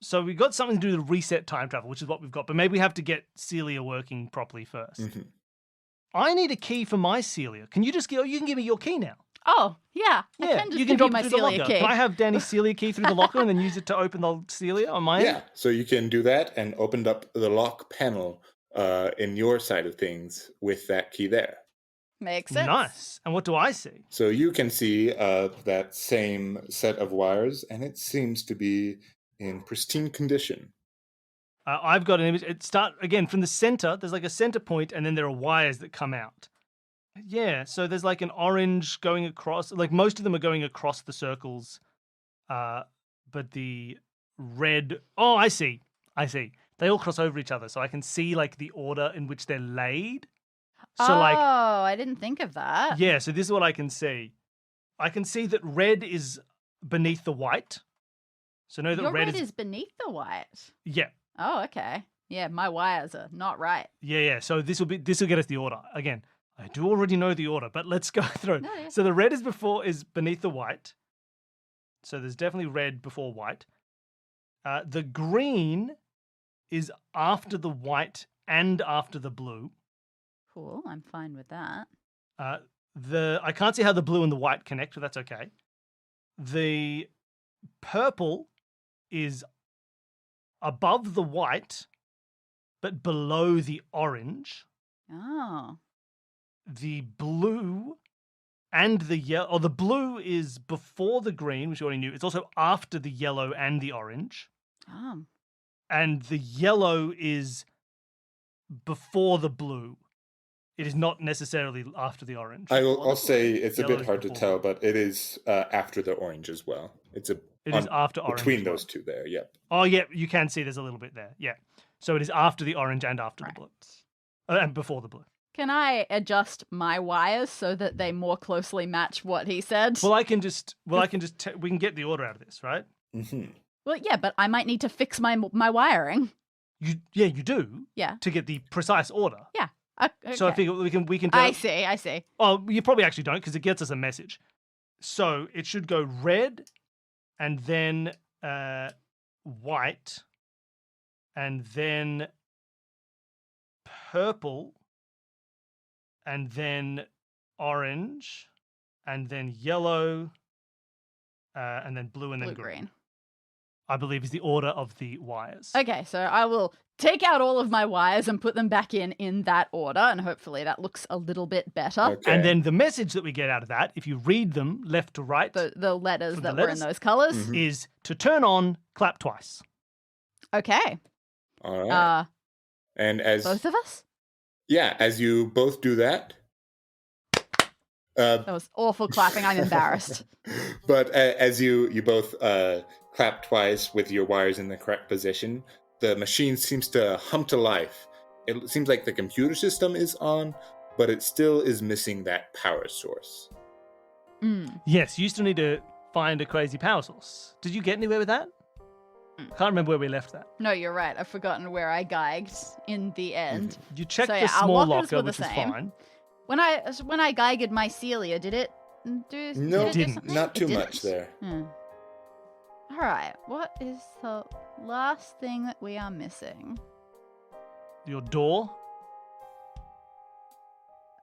So we got something to do with reset time travel, which is what we've got. But maybe we have to get Celia working properly first. Mm-hmm. I need a key for my Celia. Can you just you can give me your key now? Oh, yeah. I can just you give drop you my it through the Celia locker. key. Can I have Danny's Celia key through the locker and then use it to open the Celia on my Yeah, end? so you can do that and opened up the lock panel in your side of things with that key there. Makes sense. Nice. And what do I see? So you can see that same set of wires, and it seems to be in pristine condition. I've got an image. It start again from the center. There's a center point, and then there are wires that come out. Yeah, so there's an orange going across. Most of them are going across the circles, but the red. Oh, I see. They all cross over each other, so I can see the order in which they're laid. So I didn't think of that. yeah. So this is what I can see. I can see that red is beneath the white. So know that Your red red is beneath the white. yeah. Oh, okay. Yeah, my wires are not right. Yeah. So this will get us the order. Again, I do already know the order, but let's go through. No, yeah. So the red is beneath the white. So there's definitely red before white. The green is after the white and after the blue. Cool. I'm fine with that. I can't see how the blue and the white connect, but that's okay. The purple is above the white, but below the orange. Oh. The blue and the yellow, or the blue is before the green, which you already knew. It's also after the yellow and the orange. Oh. And the yellow is before the blue. It is not necessarily after the orange. I'll say it's a Yellow bit is hard to before tell, but it is after the orange as well. It is after orange. between as well. those two there. Yep. Oh, yeah, you can see there's a little bit there. Yeah. So it is after the orange and after the blue. And before the blue. Can I adjust my wires so that they more closely match what he said? Well, we can get the order out of this, right? Mm-hmm. Well, yeah, but I might need to fix my wiring. You do. Yeah. To get the precise order. Yeah. Okay. So I figure we can. I see. Oh, you probably actually don't because it gets us a message. So it should go red, and then white, and then purple, and then orange, and then yellow, and then blue, and then Blue, green. green. I believe is the order of the wires. Okay, so I will take out all of my wires and put them back in that order, and hopefully that looks a little bit better. Okay. And then the message that we get out of that, if you read them left to right, The letters From that the were in letters? those colors. Mhm. is to turn on, clap twice. Okay. All right. And as Both of us? as you both do that, That was awful clapping. I'm embarrassed. but as you both clap twice with your wires in the correct position, the machine seems to hum to life. It seems like the computer system is on, but it still is missing that power source. Yes, you still need to find a crazy power source. Did you get anywhere with that? Can't remember where we left that. No, you're right. I've forgotten where I gagged in the end. You checked So, the yeah, our small lockers locker, were the which was same. fine. When I gagged my Celia, did it do? No, did it do didn't. something? Not It too didn't? much there. All right. What is the last thing that we are missing? Your door.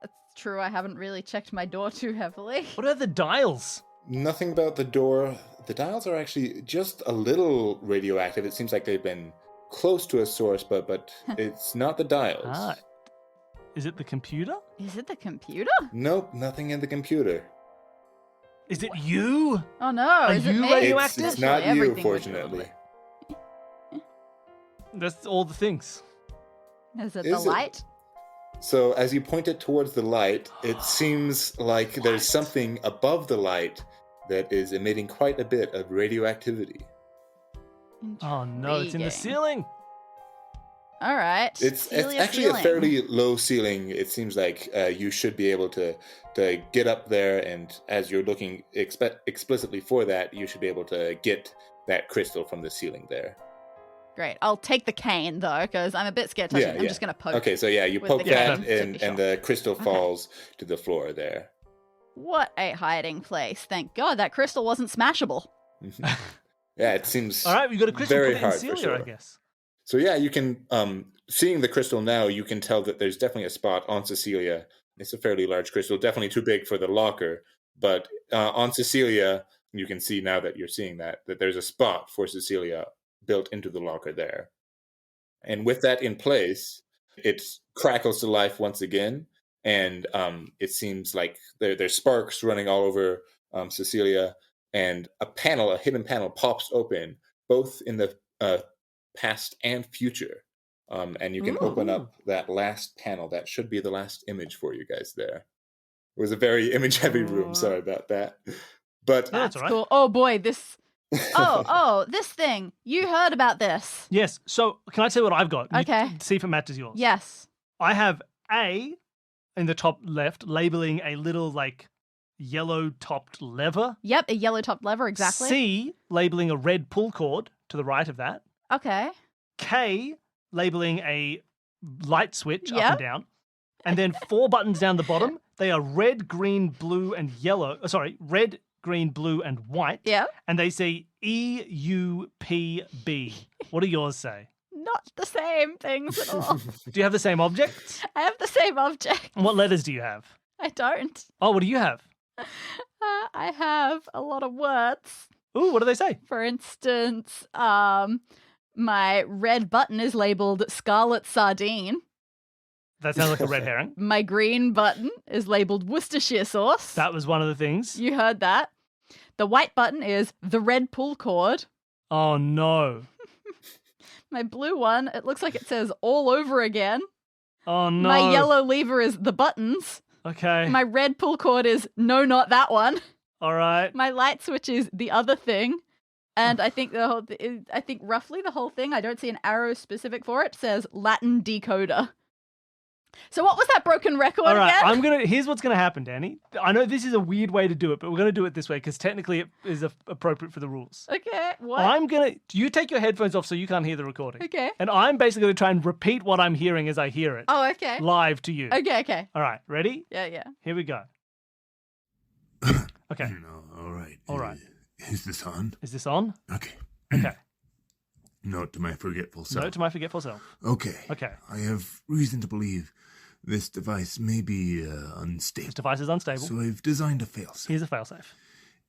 That's true. I haven't really checked my door too heavily. What are the dials? Nothing about the door. The dials are actually just a little radioactive. It seems like they've been close to a source, but it's not the dials. Ah. Is it the computer? Is it the computer? Nope, nothing in the computer. Is it you? Oh no! Are is it you me? radioactive? It's not you, Everything would be fortunately. That's all the things. Is it Is the it? light? So as you point it towards the light, it seems like there's something above the light that is emitting quite a bit of radioactivity. Oh no, it's in the Intriguing. ceiling. All right. It's Celia actually ceiling. a fairly low ceiling. It seems like you should be able to get up there, and as you're looking explicitly for that, you should be able to get that crystal from the ceiling there. Great. I'll take the cane though, because I'm a bit scared touching. I'm just gonna poke. Okay, so yeah, you with poke the that, cane to be and sure. the crystal Okay. falls to the floor there. What a hiding place! Thank God that crystal wasn't smashable. Yeah, it seems All right, we've got a crystal. very Put it in hard for Celia, sure. I guess. So yeah, you can seeing the crystal now, you can tell that there's definitely a spot on Cecilia. It's a fairly large crystal, definitely too big for the locker, but on Cecilia, you can see now that you're seeing that there's a spot for Cecilia built into the locker there. And with that in place, it crackles to life once again, and it seems like there's sparks running all over Cecilia, and a hidden panel pops open, both in the past and future. And you can open up that last panel. That should be the last image for you guys there. It was a very image-heavy room. Sorry about that. But No, that's all right. Cool. Oh boy, this. This thing. You heard about this? Yes. So can I tell you what I've got? You Okay. see if it matches yours. Yes. I have A in the top left, labeling a little like yellow topped lever. Yep. A yellow top lever. Exactly. C labeling a red pull cord to the right of that. Okay. K labeling a light switch up Yep. and down. And then 4 buttons down the bottom. They are red, green, blue, and yellow. Red, green, blue, and white. Yep. And they say EUPB. What do yours say? Not the same things at all. Do you have the same objects? I have the same object. And what letters do you have? I don't. Oh, what do you have? I have a lot of words. Ooh, what do they say? For instance, my red button is labeled Scarlet Sardine. That sounds like a red herring. My green button is labeled Worcestershire sauce. That was one of the things. You heard that. The white button is the red pull cord. Oh, no. My blue one, it looks like it says all over again. Oh, no. My yellow lever is the buttons. Okay. My red pull cord is no, not that one. All right. My light switch is the other thing. And I think roughly the whole thing, I don't see an arrow specific for it, says Latin decoder. So what was that broken record All right. again? Here's what's going to happen, Dani. I know this is a weird way to do it, but we're going to do it this way because technically it is appropriate for the rules. Okay, what? You take your headphones off so you can't hear the recording. Okay. And I'm basically going to try and repeat what I'm hearing as I hear it. Oh, okay. Live to you. Okay. All right. Ready? Yeah. Here we go. Okay. No, all right. All right. Is this on? Is this on? Okay. Okay. Note to my forgetful self. Note to my forgetful self. Okay. Okay. I have reason to believe this device may be unstable. This device is unstable. So I've designed a failsafe. Here's a failsafe.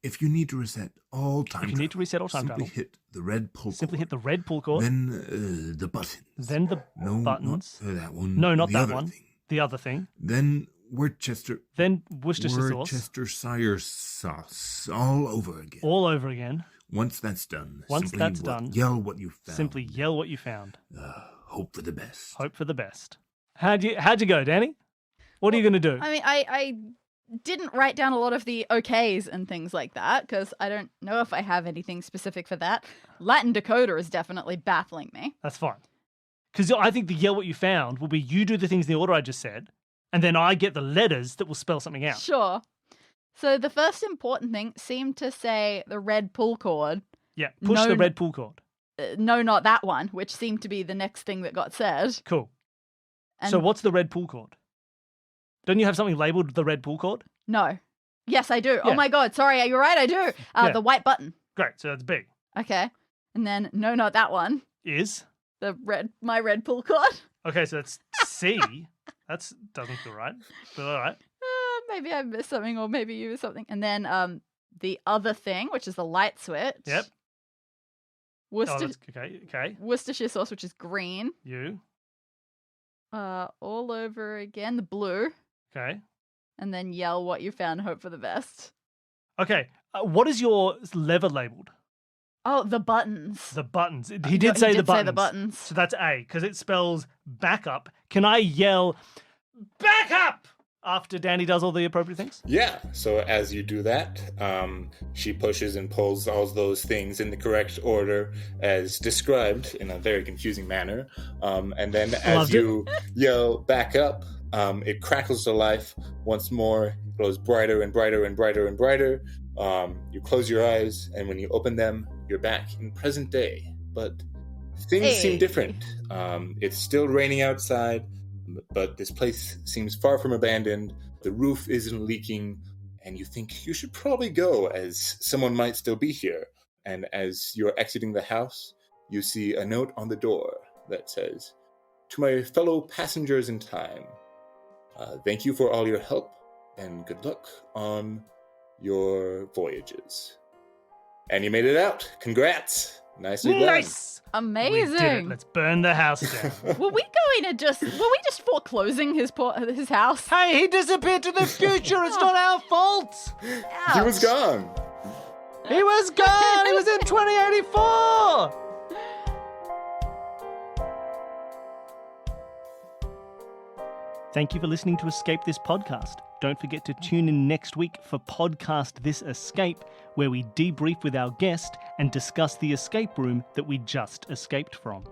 If you need to reset all time If you need to reset all time simply travel, hit the red pull simply cord. hit the red pull cord. Then the buttons. Then the No, buttons. not that one. No, not the that other one. Thing. The other thing. Then Worcestershire sauce all over again. All over again. Once that's done, yell what you found. Simply yell what you found. Hope for the best. Hope for the best. How'd you go, Dani? What are you going to do? I mean, I didn't write down a lot of the okays and things like that because I don't know if I have anything specific for that. Latin decoder is definitely baffling me. That's fine. Because I think the yell what you found will be you do the things in the order I just said, and then I get the letters that will spell something out. Sure. So the first important thing seemed to say the red pull cord. Yeah, push the red pull cord. No, not that one, which seemed to be the next thing that got said. Cool. And so what's the red pull cord? Don't you have something labelled the red pull cord? No. Yes, I do. Yeah. Oh my God. Sorry, you're right. I do. Yeah. The white button. Great. So that's big. Okay. And then, no, not that one. Is? My red pull cord. Okay, so it's C. That doesn't feel right. But all right. Maybe I missed something or maybe you missed something. And then the other thing, which is the light switch. Yep. Okay. Worcestershire sauce, which is green. You. All over again, the blue. Okay. And then yell what you found, hope for the best. Okay. What is your lever labelled? Oh, the buttons. The buttons. He did say the buttons. Say the buttons. So that's A, because it spells backup. Can I yell, back up, after Dani does all the appropriate things? Yeah. So as you do that, she pushes and pulls all those things in the correct order as described in a very confusing manner. And then as you yell back up, it crackles to life once more. It grows brighter and brighter and brighter and brighter. You close your eyes, and when you open them, you're back in present day. But things seem different. It's still raining outside, but this place seems far from abandoned. The roof isn't leaking, and you think you should probably go, as someone might still be here. And as you're exiting the house, you see a note on the door that says, "To my fellow passengers in time, thank you for all your help, and good luck on your voyages." And you made it out. Congrats. Nicely done. Nice. Amazing. We did it. Let's burn the house down. Were we just foreclosing his house? Hey, he disappeared to the future. It's not our fault. Ouch. He was gone. He was gone. He was in 2084. Thank you for listening to Escape This Podcast. Don't forget to tune in next week for Podcast This Escape, where we debrief with our guest and discuss the escape room that we just escaped from.